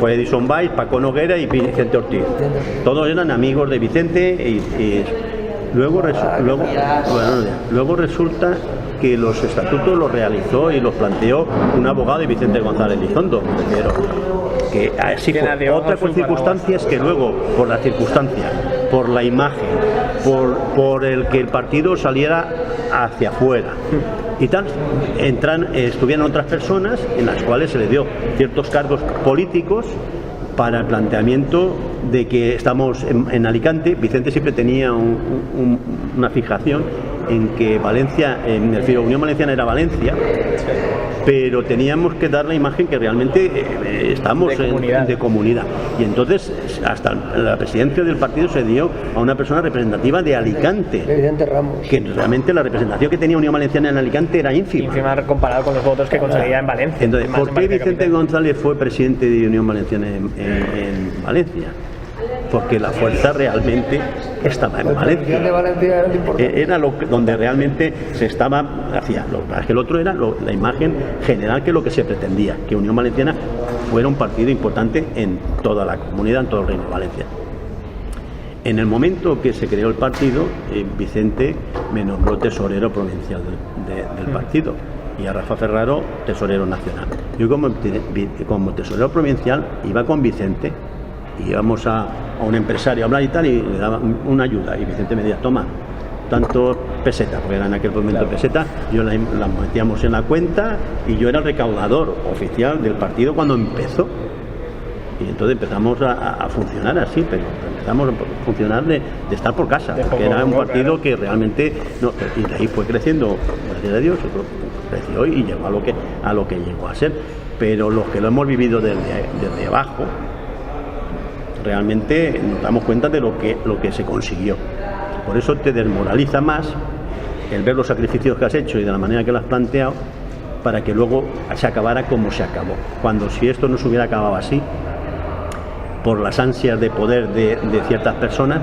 Fue Edison Valls, Paco Noguera y Vicente Ortiz. Todos eran amigos de Vicente y luego resulta que los estatutos los realizó y los planteó un abogado de Vicente González Elizondo. Que así fue. Otra circunstancia es que luego, por la circunstancia, por la imagen, por el que el partido saliera hacia afuera y tal, estuvieron otras personas en las cuales se le dio ciertos cargos políticos para el planteamiento de que estamos en Alicante. Vicente siempre tenía una fijación en que Valencia, en el Unión Valenciana era Valencia, pero teníamos que dar la imagen que realmente estamos de comunidad. Y entonces hasta la presidencia del partido se dio a una persona representativa de Alicante, Presidente Ramos, que realmente la representación que tenía Unión Valenciana en Alicante era ínfima. Ínfima comparado con los votos que conseguía en Valencia. Entonces, ¿por qué Vicente González fue presidente de Unión Valenciana en Valencia? Porque la fuerza realmente estaba en Valencia. Era donde realmente se estaba hacia. Es que el otro era la imagen general, que es lo que se pretendía, que Unión Valenciana fuera un partido importante en toda la comunidad, en todo el Reino de Valencia. En el momento que se creó el partido, Vicente me nombró tesorero provincial del partido y a Rafa Ferraro tesorero nacional. Yo como tesorero provincial iba con Vicente. Íbamos a un empresario a hablar y tal, y le daba una ayuda, y Vicente me decía, toma, tanto pesetas, porque era en aquel momento pesetas, yo las metíamos en la cuenta y yo era el recaudador oficial del partido cuando empezó. Y entonces empezamos a funcionar así, pero empezamos a funcionar de estar por casa, porque era un partido que realmente, y de ahí fue creciendo, gracias a Dios, creció y llegó a lo que llegó a ser. Pero los que lo hemos vivido desde abajo, realmente nos damos cuenta de lo que se consiguió. Por eso te desmoraliza más el ver los sacrificios que has hecho y de la manera que lo has planteado, para que luego se acabara como se acabó. Cuando si esto no se hubiera acabado así, por las ansias de poder de ciertas personas,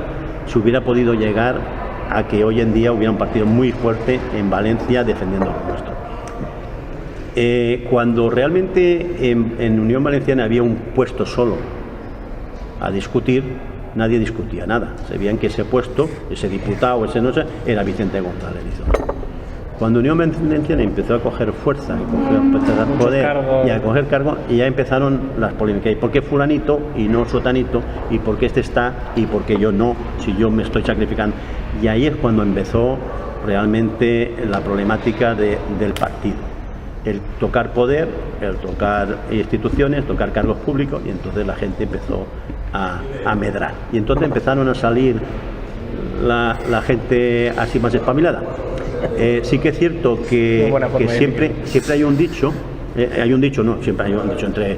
se hubiera podido llegar a que hoy en día hubiera un partido muy fuerte en Valencia defendiendo lo nuestro. Cuando realmente en Unión Valenciana había un puesto solo a discutir, nadie discutía nada. Sabían que ese puesto, ese diputado, ese no sé, era Vicente González Elizondo. Cuando Unión Valenciana empezó a coger fuerza y empezó a dar poder y a coger cargo, y ya empezaron las polémicas. ¿Y por qué fulanito y no sotanito? ¿Y por qué este está y por qué yo no? Si yo me estoy sacrificando. Y ahí es cuando empezó realmente la problemática del partido. El tocar poder, el tocar instituciones, tocar cargos públicos, y entonces la gente empezó a medrar. Y entonces empezaron a salir la gente así más espabilada. Sí que es cierto que siempre hay un dicho, siempre hay un dicho entre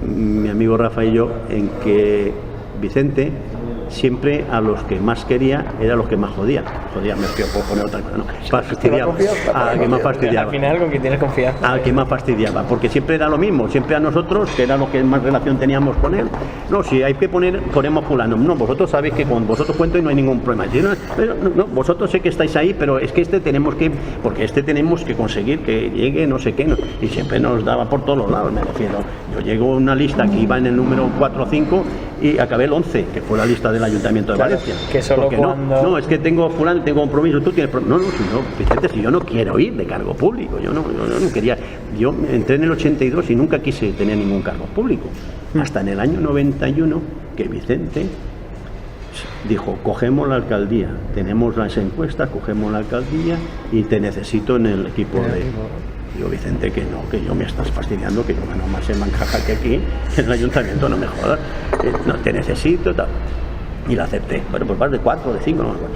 mi amigo Rafa y yo, en que Vicente siempre a los que más quería era los que más jodían. Jodían, me puedo poner otra cosa, no, fastidiaba, al que más fastidiaba. Al final, con quien tienes confianza. Al que más fastidiaba, porque siempre era lo mismo, siempre a nosotros, que era lo que más relación teníamos con él. No, si hay que poner, ponemos fulano. No, vosotros sabéis que con vosotros cuento y no hay ningún problema. Yo no, vosotros sé que estáis ahí, pero es que tenemos que conseguir que llegue no sé qué, no. Y siempre nos daba por todos los lados, me refiero. Yo llego a una lista que iba en el número 4 o 5 y acabé el 11, que fue la lista del Ayuntamiento de Valencia. Que solo porque cuando... no, es que tengo fulano, tengo compromiso, tú tienes no, Vicente, si yo no quiero ir de cargo público, yo no quería, yo entré en el 82 y nunca quise tener ningún cargo público, hasta en el año 91 que Vicente dijo, cogemos la alcaldía, tenemos las encuestas, cogemos la alcaldía y te necesito en el equipo de... Digo, Vicente, que no, que yo me estás fastidiando, que yo gano más en Manjaja que aquí, en el ayuntamiento, no me jodas, no te necesito, tal. Y la acepté. Bueno, pues más de 4, de 5, no me acuerdo.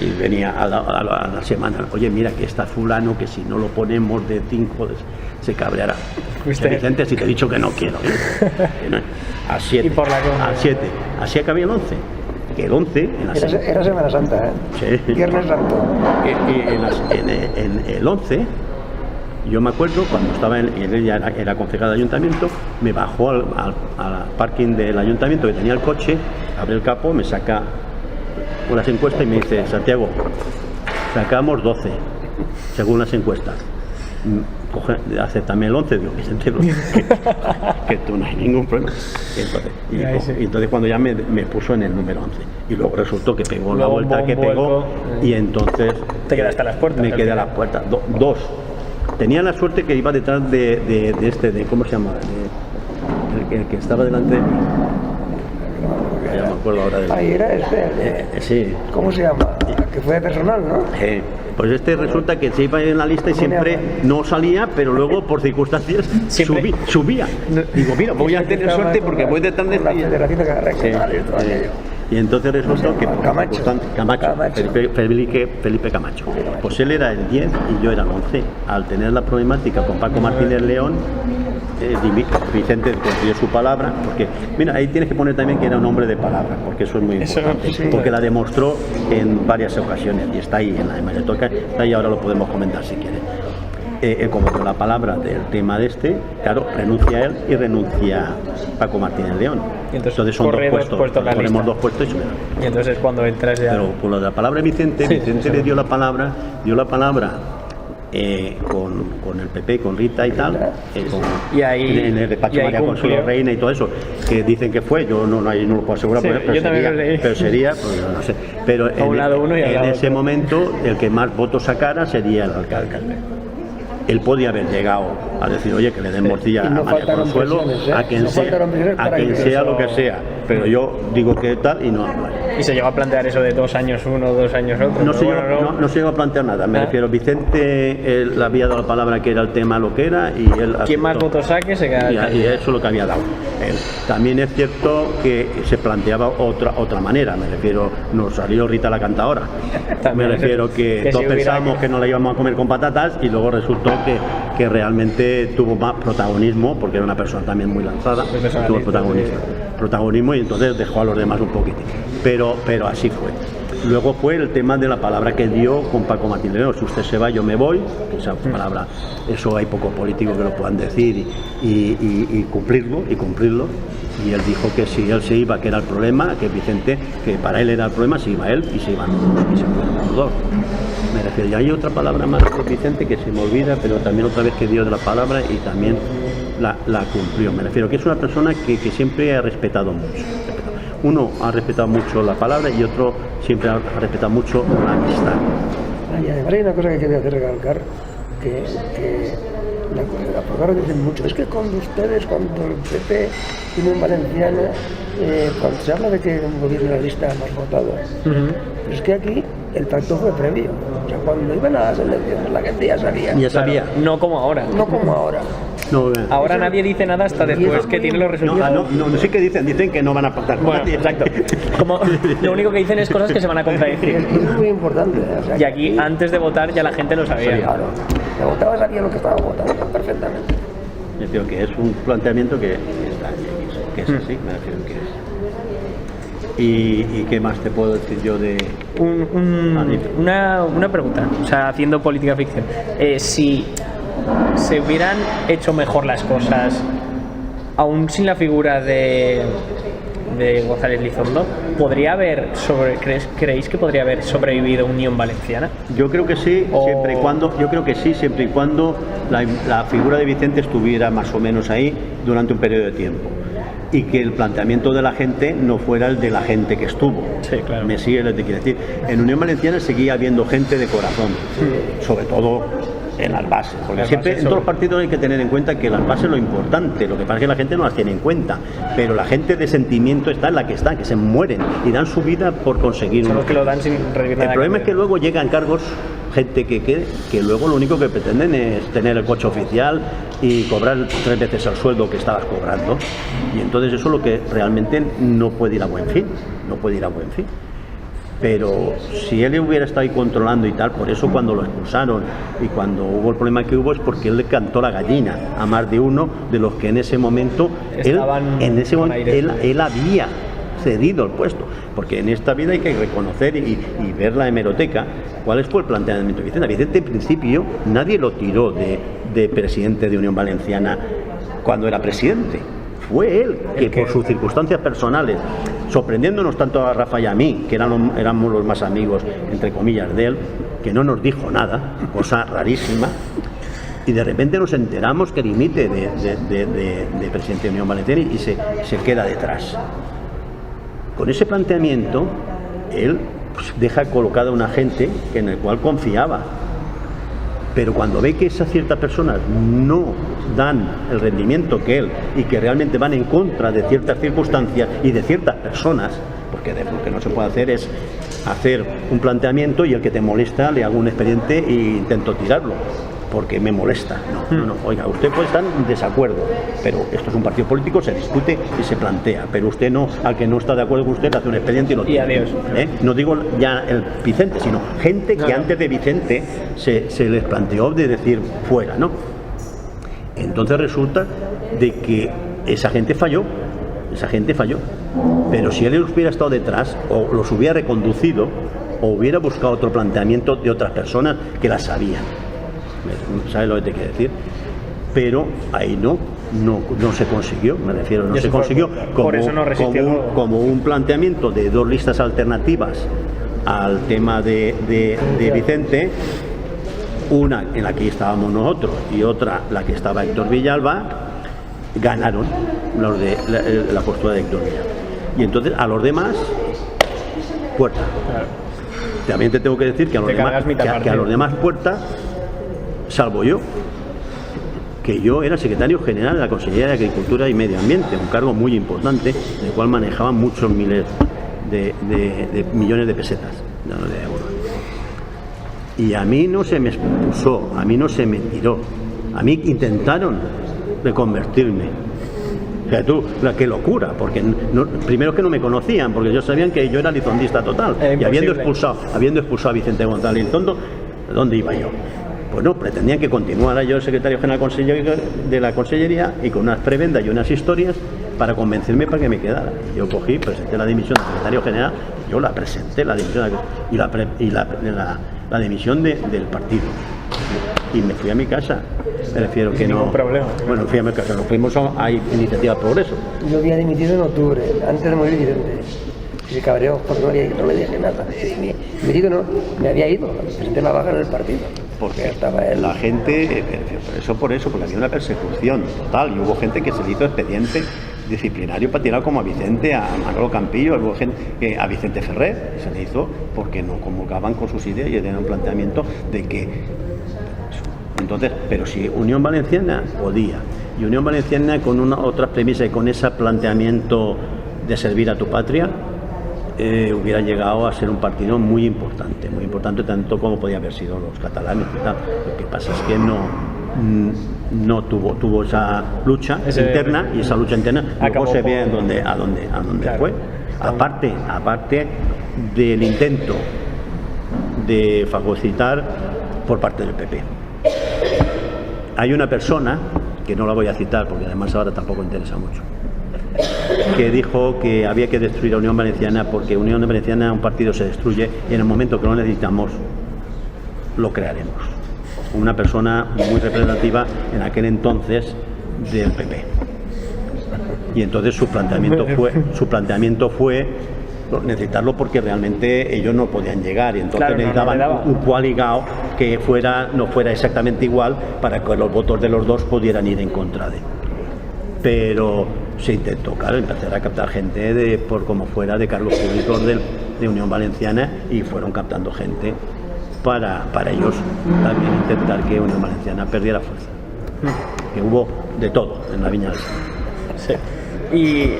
Y venía a la semana, oye, mira que está fulano, que si no lo ponemos de 5 se cabreará. Vicente, si te he dicho que no quiero. A 7. Y por la a 7. Así acabé el 11. Que el 11... Era Semana Santa, ¿eh? Sí. Viernes Santo. En el 11... Yo me acuerdo cuando estaba él ya era concejal de ayuntamiento, me bajó al parking del ayuntamiento que tenía el coche, abre el capó, me saca unas encuestas y me dice, Santiago, sacamos 12 según las encuestas, acéptame el 11, digo, Vicente, que tú no hay ningún problema. Entonces cuando ya me puso en el número 11 y luego resultó que pegó la vuelta que pegó y entonces te quedaste a las puertas. Me quedé a las puertas, dos. Tenía la suerte que iba detrás de ¿cómo se llama? El que estaba delante de mí. Ya me acuerdo ahora de ahí era sí. ¿Cómo se llama? Que fue de personal, ¿no? Pues resulta que se iba en la lista y siempre no salía, pero luego por circunstancias subía. Digo, mira, voy a tener suerte porque voy detrás de la Federación de Carreras. Y entonces resultó que Camacho. Felipe Camacho. Pues él era el 10 y yo era el 11. Al tener la problemática con Paco Martínez León, Vicente cumplió su palabra, porque mira, ahí tienes que poner también que era un hombre de palabra, porque eso es muy importante, porque la demostró en varias ocasiones y está ahí en la hemeroteca, está ahí, ahora lo podemos comentar si quiere. Como con la palabra del tema de claro, renuncia él y renuncia Paco Martínez León. Y entonces son dos puestos, ponemos 2 puestos y subimos. Y entonces cuando entras ya... Pero por lo de la palabra de Vicente le dio la palabra con el PP, con Rita y tal, y ahí, en el despacho María Consuelo Reina y todo eso, que dicen que fue, yo no lo puedo asegurar, pero sería, pues no sé, pero en ese momento el que más votos sacara sería el alcalde. Él podía haber llegado a decir, oye, que le den morcilla a María Consuelo, a quien sea lo que sea, pero yo digo que tal y no. Y se llegó a plantear eso de 2 años uno, 2 años otro. No se llegó a plantear nada, me refiero, Vicente él había dado la palabra que era el tema lo que era y él... Quien más votos saque se queda... Y eso es lo que había dado él. También es cierto que se planteaba otra manera, me refiero, nos salió Rita la cantadora. Me refiero que todos pensábamos que no la íbamos a comer con patatas y luego resultó que realmente tuvo más protagonismo, porque era una persona también muy lanzada, tuvo protagonismo y entonces dejó a los demás un poquitín. Pero así fue. Luego fue el tema de la palabra que dio con Paco Martínez León, si usted se va yo me voy, esa palabra, eso hay pocos políticos que lo puedan decir y cumplirlo, y él dijo que si él se iba, que era el problema, que Vicente, que para él era el problema, se iba él y se iban los dos. Me refiero, y hay otra palabra más de Vicente que se me olvida, pero también otra vez que dio de la palabra y también la cumplió. Me refiero que es una persona que siempre ha respetado mucho. Uno ha respetado mucho la palabra y otro siempre ha respetado mucho la amistad. Y además hay una cosa que quería hacer recalcar, que la palabra dicen mucho, es que cuando el PP tiene un valenciano, cuando se habla de que un gobierno la lista más votado, pero es que aquí el pacto fue previo. O sea, cuando iban a las elecciones la gente ya sabía. Claro, no como ahora. Ahora nadie dice nada hasta después que tiene los resultados. No sé qué dicen que no van a pactar. Bueno, exacto. Lo único que dicen es cosas que se van a contradecir. Es muy importante. O sea, y aquí, antes de votar, ya la gente lo sabía. Claro. Se votaba, sabía lo que estaba votando perfectamente. Yo creo que es un planteamiento que es así, me refiero que es. ¿Y qué más te puedo decir yo de...? Una pregunta, o sea, haciendo política ficción. Si se hubieran hecho mejor las cosas, aún sin la figura de González Lizondo, ¿creéis que podría haber sobrevivido Unión Valenciana? Yo creo que sí, siempre y cuando la figura de Vicente estuviera más o menos ahí durante un periodo de tiempo. Y que el planteamiento de la gente no fuera el de la gente que estuvo. Sí, claro. Me sigue lo que quiere decir. En Unión Valenciana seguía habiendo gente de corazón, sobre todo en las bases, porque siempre en todos los partidos hay que tener en cuenta que las bases es lo importante. Lo que pasa es que la gente no las tiene en cuenta, pero la gente de sentimiento está en la que está, que se mueren y dan su vida por conseguir Son los que lo dan sin recibir nada. El problema es que luego llegan cargos, gente que luego lo único que pretenden es tener el coche oficial y cobrar 3 veces el sueldo que estabas cobrando, y entonces eso es lo que realmente no puede ir a buen fin. Pero si él hubiera estado ahí controlando y tal, por eso cuando lo expulsaron y cuando hubo el problema que hubo, es porque él le cantó la gallina a más de uno de los que en ese momento él había cedido el puesto, porque en esta vida hay que reconocer y ver la hemeroteca cuál fue el planteamiento de Vicente. Vicente, en principio, nadie lo tiró de presidente de Unión Valenciana cuando era presidente. Fue él que por sus circunstancias personales, sorprendiéndonos tanto a Rafa y a mí, que éramos los más amigos, entre comillas, de él, que no nos dijo nada, cosa rarísima, y de repente nos enteramos que dimite de presidente de Unión Valenciana y se queda detrás. Con ese planteamiento, él deja colocada a una gente en el cual confiaba. Pero cuando ve que esas ciertas personas no dan el rendimiento que él y que realmente van en contra de ciertas circunstancias y de ciertas personas, porque lo que no se puede hacer es hacer un planteamiento y el que te molesta le hago un expediente e intento tirarlo, porque me molesta. No, oiga, usted puede estar en desacuerdo, pero esto es un partido político, se discute y se plantea, pero usted no, al que no está de acuerdo con usted, le hace un expediente y lo tira. Y adiós. No digo ya el Vicente, sino gente que antes de Vicente se les planteó de decir fuera, ¿no? Entonces resulta de que esa gente falló, pero si él hubiera estado detrás o los hubiera reconducido o hubiera buscado otro planteamiento de otras personas que las sabían, ¿sabes lo que te quiero decir? Pero ahí no se consiguió, me refiero, no se consiguió como un planteamiento de 2 listas alternativas al tema de Vicente, una en la que estábamos nosotros y otra la que estaba Héctor Villalba. Ganaron los de la postura de Héctor Villalba, y entonces a los demás puerta. Claro. También te tengo que decir que a los demás puerta, salvo yo, que yo era secretario general de la Consejería de Agricultura y Medio Ambiente, un cargo muy importante, en el cual manejaba muchos miles de millones de pesetas, de euros. Y a mí no se me expulsó, a mí no se me tiró, a mí intentaron reconvertirme. O sea, qué locura, porque primero que no me conocían, porque ellos sabían que yo era lizondista total, y habiendo expulsado a Vicente González Lizondo, ¿dónde iba yo? Pues no, pretendían que continuara yo el secretario general de la Consellería y con unas prebendas y unas historias para convencerme para que me quedara. Yo cogí, presenté la dimisión del secretario general, yo la presenté, la dimisión la dimisión del partido, y me fui a mi casa. Me refiero que no. Problema. Bueno, fui a mi casa, nos fuimos a Iniciativa Progreso. Yo había dimitido en octubre, antes de morir Vicente. Se cabreó porque no le dije nada. Me había ido, presenté la baja en el partido. Porque estaba la gente, por eso, porque había una persecución total y hubo gente que se le hizo expediente disciplinario para tirar como a Vicente, a Manolo Campillo, a Vicente Ferrer, se le hizo porque no convocaban con sus ideas y tenían un planteamiento de que. Entonces, pero si Unión Valenciana podía, y Unión Valenciana con otras premisas y con ese planteamiento de servir a tu patria, hubiera llegado a ser un partido muy importante tanto como podía haber sido los catalanes y tal. Lo que pasa es que no tuvo esa lucha interna, y esa lucha interna luego se ve a dónde claro, fue. Aparte del intento de fagocitar por parte del PP. Hay una persona, que no la voy a citar porque además ahora tampoco interesa mucho, que dijo que había que destruir a Unión Valenciana porque Unión Valenciana, un partido se destruye y en el momento que lo necesitamos lo crearemos. Una persona muy representativa en aquel entonces del PP. Y entonces su planteamiento fue necesitarlo porque realmente ellos no podían llegar y entonces necesitaban un coaligado que no fuera exactamente igual para que los votos de los dos pudieran ir en contra de él. Pero se intentó, claro, empezar a captar gente por como fuera de cargos públicos de Unión Valenciana y fueron captando gente para ellos también intentar que Unión Valenciana perdiera fuerza. Que hubo de todo en la Viña del Señor. Sí. Y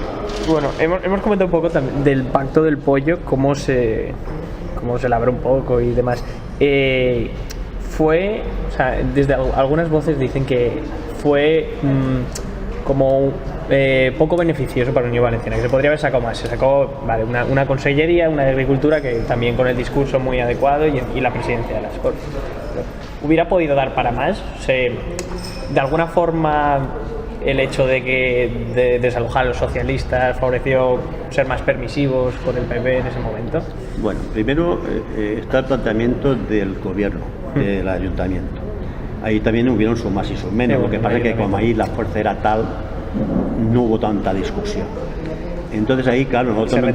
bueno, hemos comentado un poco también del Pacto del Pollo, cómo se labró un poco y demás. Desde algunas voces dicen que fue como poco beneficioso para la Unión Valenciana, que se podría haber sacado más. Se sacó una consellería, una de agricultura, que también con el discurso muy adecuado y la presidencia de las Cortes. ¿Hubiera podido dar para más? De alguna forma el hecho de desalojar a los socialistas favoreció ser más permisivos con el PP en ese momento. Bueno, primero está el planteamiento del gobierno, del ayuntamiento. Ahí también hubieron sus más y sus menos, lo que pasa es que como ahí la fuerza era tal, no hubo tanta discusión. Entonces ahí, claro, nosotros no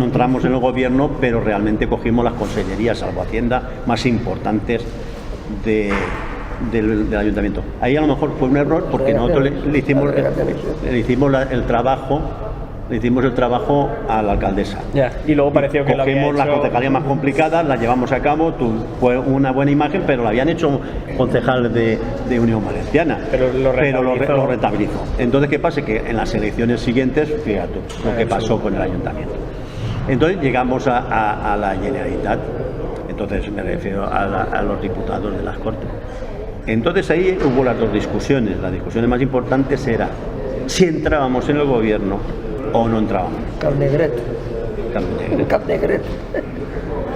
entramos en el gobierno, pero realmente cogimos las consellerías, salvo Hacienda, más importantes del ayuntamiento. Ahí a lo mejor fue un error porque nosotros le hicimos el trabajo a la alcaldesa. Y luego pareció que cogimos las concejalías más complicadas, las llevamos a cabo, fue una buena imagen, pero la habían hecho concejales de Unión Valenciana, pero lo rentabilizó. Entonces, ¿qué pasa? Que en las elecciones siguientes, fíjate lo que pasó con el ayuntamiento. Entonces llegamos a la Generalitat, entonces me refiero a los diputados de las Cortes. Entonces ahí hubo las dos discusiones. Las discusiones más importantes eran si entrábamos en el gobierno o no entrábamos. Carnegret.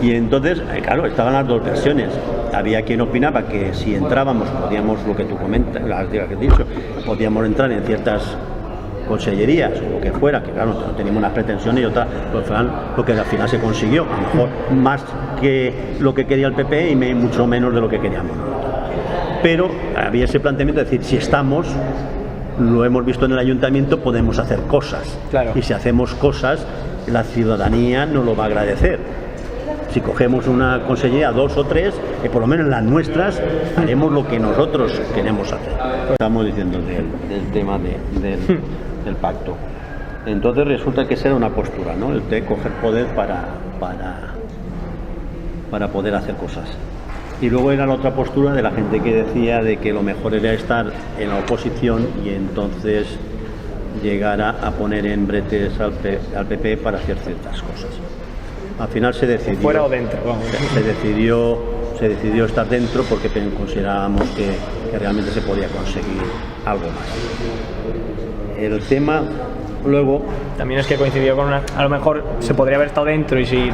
Y entonces, claro, estaban las dos versiones. Había quien opinaba que si entrábamos podíamos, lo que tú comentas, que he dicho, podíamos entrar en ciertas consellerías o lo que fuera, que claro, no teníamos unas pretensiones y otras, pues lo que al final se consiguió, a lo mejor más que lo que quería el PP y mucho menos de lo que queríamos nosotros. Pero había ese planteamiento de decir, si estamos, lo hemos visto en el ayuntamiento, podemos hacer cosas. Claro. Y si hacemos cosas, la ciudadanía nos lo va a agradecer. Si cogemos una consellería, 2 o 3, por lo menos las nuestras, haremos lo que nosotros queremos hacer. Estamos diciendo del tema del pacto. Entonces resulta que esa era una postura, ¿no? El de coger poder para poder hacer cosas. Y luego era la otra postura de la gente que decía de que lo mejor era estar en la oposición y entonces llegar a poner en bretes al PP para hacer ciertas cosas. Al final se decidió, fuera o dentro, vamos. Se decidió estar dentro porque considerábamos que realmente se podía conseguir algo más. El tema luego también es que coincidió con a lo mejor se podría haber estado dentro y si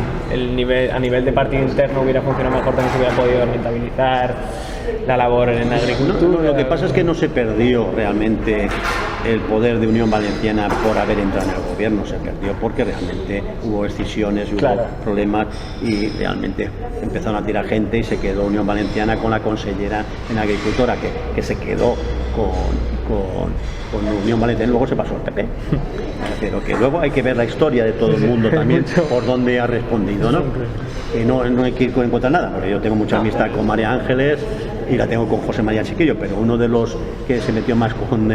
a nivel de partido interno hubiera funcionado mejor, también se hubiera podido rentabilizar la labor en agricultura. No, lo que pasa es que no se perdió realmente el poder de Unión Valenciana por haber entrado en el gobierno, se perdió porque realmente hubo escisiones, hubo problemas y realmente empezaron a tirar gente y se quedó Unión Valenciana con la consellera en agricultura que se quedó con Unión Valenciana y luego se pasó al PP. Pero que luego hay que ver la historia de todo el mundo también, por dónde ha respondido, ¿no? Que no hay que ir en contra de nada, porque yo tengo mucha amistad con María Ángeles y la tengo con José María Chiquillo, pero uno de los que se metió más con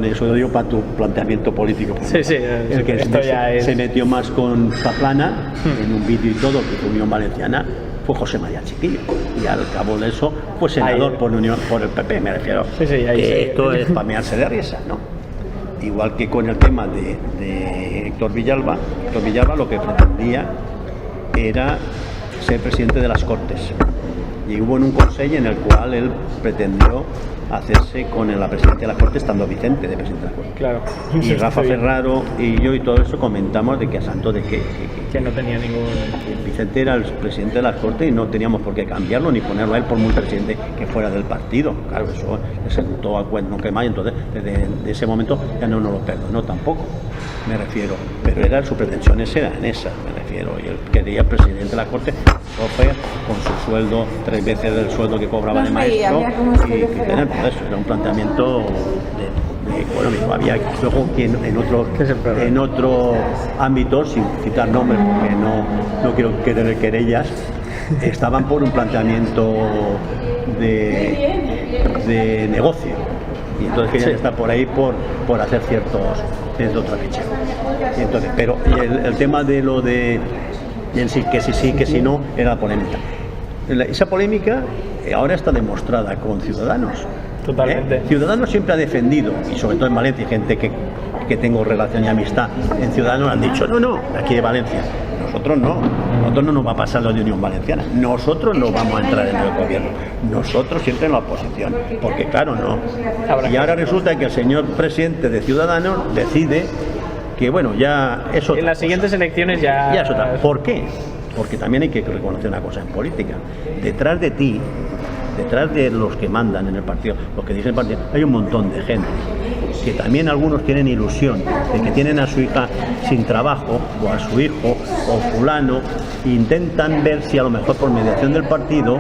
eso lo digo para tu planteamiento político. El que se metió más con Zaplana en un vídeo y todo, que fue Unión Valenciana, fue José María Chiquillo, y al cabo de eso fue senador por el PP, me refiero. Esto es pamearse de risa, ¿no? Igual que con el tema de Héctor Villalba lo que pretendía era ser presidente de las Cortes. Y hubo en un consejo en el cual él pretendió hacerse con la presidencia de la Corte estando Vicente de presidente de la Corte. Claro. Y Rafa Ferraro y yo y todo eso comentamos de que a santo de Que no tenía ningún... Vicente era el presidente de la Corte y no teníamos por qué cambiarlo ni ponerlo a él por muy presidente que fuera del partido. Claro, eso se notó a cuento que más, y entonces desde ese momento ya no nos lo perdonó tampoco, me refiero. Pero su pretensión era en esa, me refiero. Y él quería presidente de la Corte, con su sueldo, 3 veces del sueldo que cobraba de maestro, y eso era un planteamiento económico. Había luego quien en otro ámbito, sin citar nombres porque no quiero tener querellas, estaban por un planteamiento de negocio, y entonces querían estar por ahí por hacer ciertos trapicheos. Y entonces, pero el tema de lo de que sí, que si no, era la polémica. Esa polémica ahora está demostrada con Ciudadanos. Totalmente. Ciudadanos siempre ha defendido, y sobre todo en Valencia, gente que tengo relación y amistad en Ciudadanos han dicho, no, aquí de Valencia, nosotros no nos va a pasar lo de Unión Valenciana, nosotros no vamos a entrar en el gobierno, nosotros siempre en la oposición, porque claro, no. Y ahora resulta que el señor presidente de Ciudadanos decide que bueno, ya es otra en las cosa. siguientes elecciones ya Es otra. ¿Por qué? Porque también hay que reconocer una cosa en política. Detrás de ti, detrás de los que mandan en el partido, los que dicen el partido, hay un montón de gente que también algunos tienen ilusión de que tienen a su hija sin trabajo, o a su hijo, o fulano, e intentan ver si a lo mejor por mediación del partido,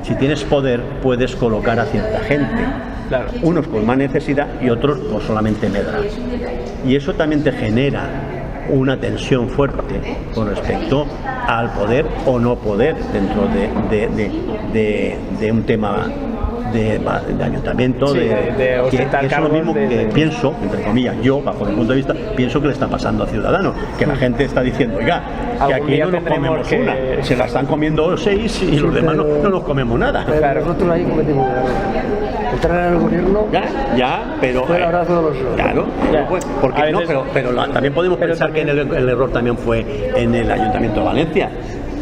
si tienes poder, puedes colocar a cierta gente. Claro. Unos con más necesidad y otros por solamente medra. Y eso también te genera una tensión fuerte con respecto al poder o no poder dentro de un tema de ayuntamiento, sí, que ostentar es lo mismo que pienso, entre comillas, yo bajo mi punto de vista, pienso que le está pasando a Ciudadanos, que la gente está diciendo, oiga, que aquí no nos comemos una, se la están comiendo 6 y los demás no nos comemos nada. Pero Claro. nosotros ahí cometimos entrar en el gobierno. Ya, pero fue el abrazo de los otros. claro, Ya. porque A veces- pero también podemos pensar también- que el error también fue en el Ayuntamiento de Valencia.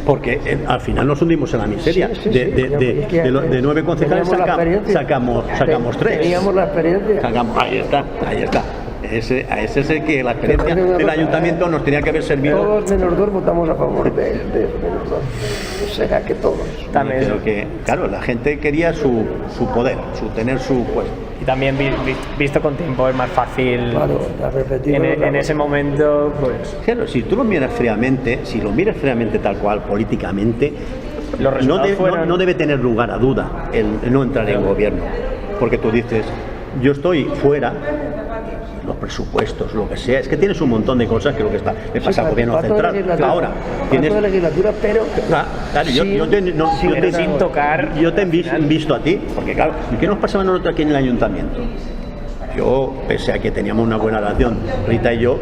Porque al final nos hundimos en la miseria. Sí, sí, De 9 concejales teníamos la experiencia. sacamos 3. Teníamos la experiencia. Ahí está. Ese es el que la experiencia del ayuntamiento nos tenía que haber servido. Todos menos 2 votamos a favor de menos 2. O sea que todos. También. Pero que, claro, la gente quería su poder, tener su puesto. Y también visto con tiempo es más fácil. Claro, la repetimos. En ese momento, pues Claro, si tú lo miras fríamente, tal cual, políticamente, los resultados fueron... no debe tener lugar a duda el no entrar en gobierno. Porque tú dices, yo estoy fuera, los presupuestos, lo que sea, es que tienes un montón de cosas que le pasa al gobierno central. Ahora, tienes... la legislatura, pero... Claro, sin tocar yo te he visto a ti, porque claro, ¿qué nos pasaba nosotros aquí en el ayuntamiento? Yo, pese a que teníamos una buena relación, Rita y yo,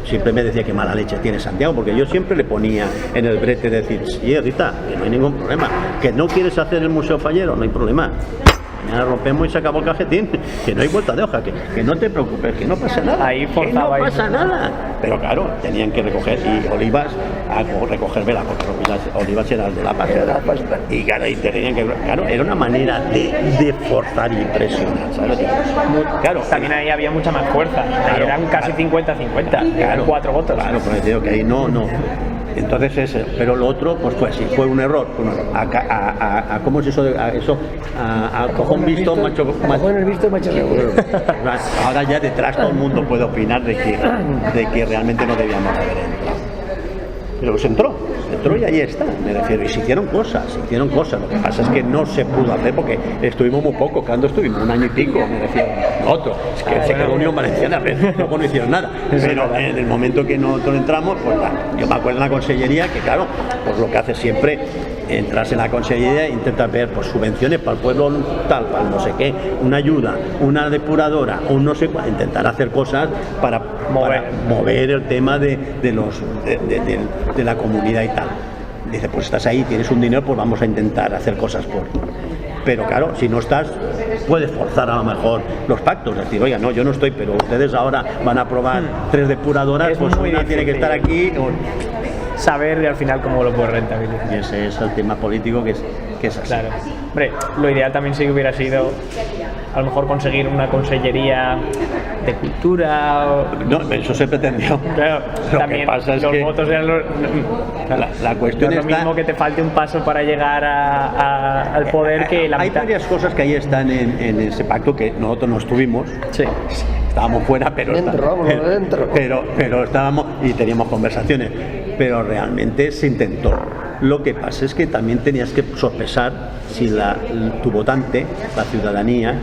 siempre me decía que mala leche tiene Santiago, porque yo siempre le ponía en el brete decir, sí, Rita, que no hay ningún problema, que no quieres hacer el Museo Fallero, no hay problema. Mañana rompemos y se acabó el cajetín, que no hay vuelta de hoja, que no te preocupes, que no pasa nada, Ahí que no forzaba pasa nada. Pero claro, tenían que recoger, y Olivas a recoger vela, porque Olivas era el de la pasta, y claro, y tenían que, claro, era una manera de forzar y presionar, ¿sabes? Claro, También ahí había mucha más fuerza. Ahí eran casi 50-50, eran 4 votos. Claro, pero digo que ahí no. Entonces pero lo otro, pues fue así, fue un error. ¿Cómo es eso? A cojón visto, macho seguro. Ahora ya detrás todo el mundo puede opinar de que realmente no debíamos haber entrado. Pero se entró y ahí está, me refiero. Y se hicieron cosas. Lo que pasa es que no se pudo hacer porque estuvimos muy poco. Cuando estuvimos 1 año y pico, me refiero. Otro, es que se quedó Unión Valenciana, pero luego no hicieron nada. Pero en el momento que nosotros entramos, pues yo me acuerdo en la consellería que, claro, pues lo que hace siempre, entras en la consellería e intentas ver pues subvenciones para el pueblo tal, para el no sé qué, una ayuda, una depuradora, un no sé cuál, intentar hacer cosas para mover el tema de la comunidad y tal. Dice, pues estás ahí, tienes un dinero, pues vamos a intentar hacer cosas por... Pero claro, si no estás, puedes forzar a lo mejor los pactos, decir, oiga, no, yo no estoy, pero ustedes ahora van a aprobar 3 depuradoras, pues una tiene que estar aquí... Saber al final cómo lo puedes rentabilizar. Y ese es el tema político que es que es así. Claro. Hombre, lo ideal también sí que hubiera sido a lo mejor conseguir una consellería de cultura o... No, eso se pretendió. Claro, Lo también que pasa es los que votos eran la cuestión no es lo está... mismo que te falte un paso para llegar al poder que la Hay mitad. varias cosas que ahí están en ese pacto que nosotros no estuvimos. Sí. Estábamos fuera, pero, Dentro, vámonos, dentro. pero estábamos y teníamos conversaciones, pero realmente se intentó. Lo que pasa es que también tenías que sopesar si tu votante, la ciudadanía,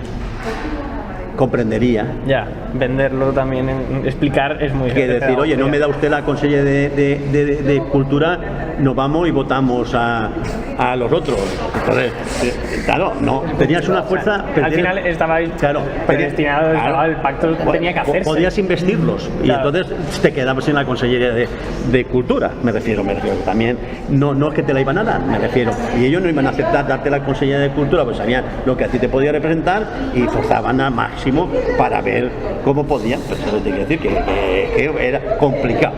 comprendería Ya, venderlo también, explicar es muy que decir, oye, no me da usted la consejera de Cultura, nos vamos y votamos a los otros. Entonces, claro, no, tenías una fuerza... Al final estabais predestinados, el pacto tenía que hacerse. Podías investirlos y entonces te quedabas en la consellería de Cultura, me refiero, también, no es que te la iban a dar, me refiero, y ellos no iban a aceptar darte la consellería de Cultura, pues sabían lo que a ti te podía representar y forzaban a máximo para ver cómo podían, pues eso te quiero decir que era complicado,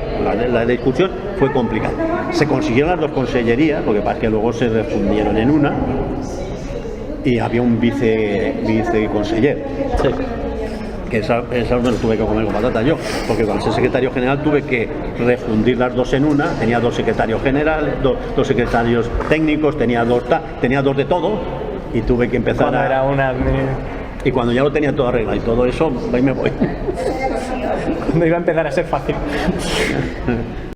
la discusión fue complicada. Se consiguieron las dos consellerías, lo que pasa es que luego se refundieron en una y había un viceconseller. Sí. Que esa me lo tuve que comer con patata yo, porque con el secretario general tuve que refundir las dos en una, tenía dos secretarios generales, dos secretarios técnicos, tenía dos de todo y tuve que empezar Era una... Y cuando ya lo tenía todo arreglado y todo eso, ahí me voy. Cuando iba a empezar a ser fácil.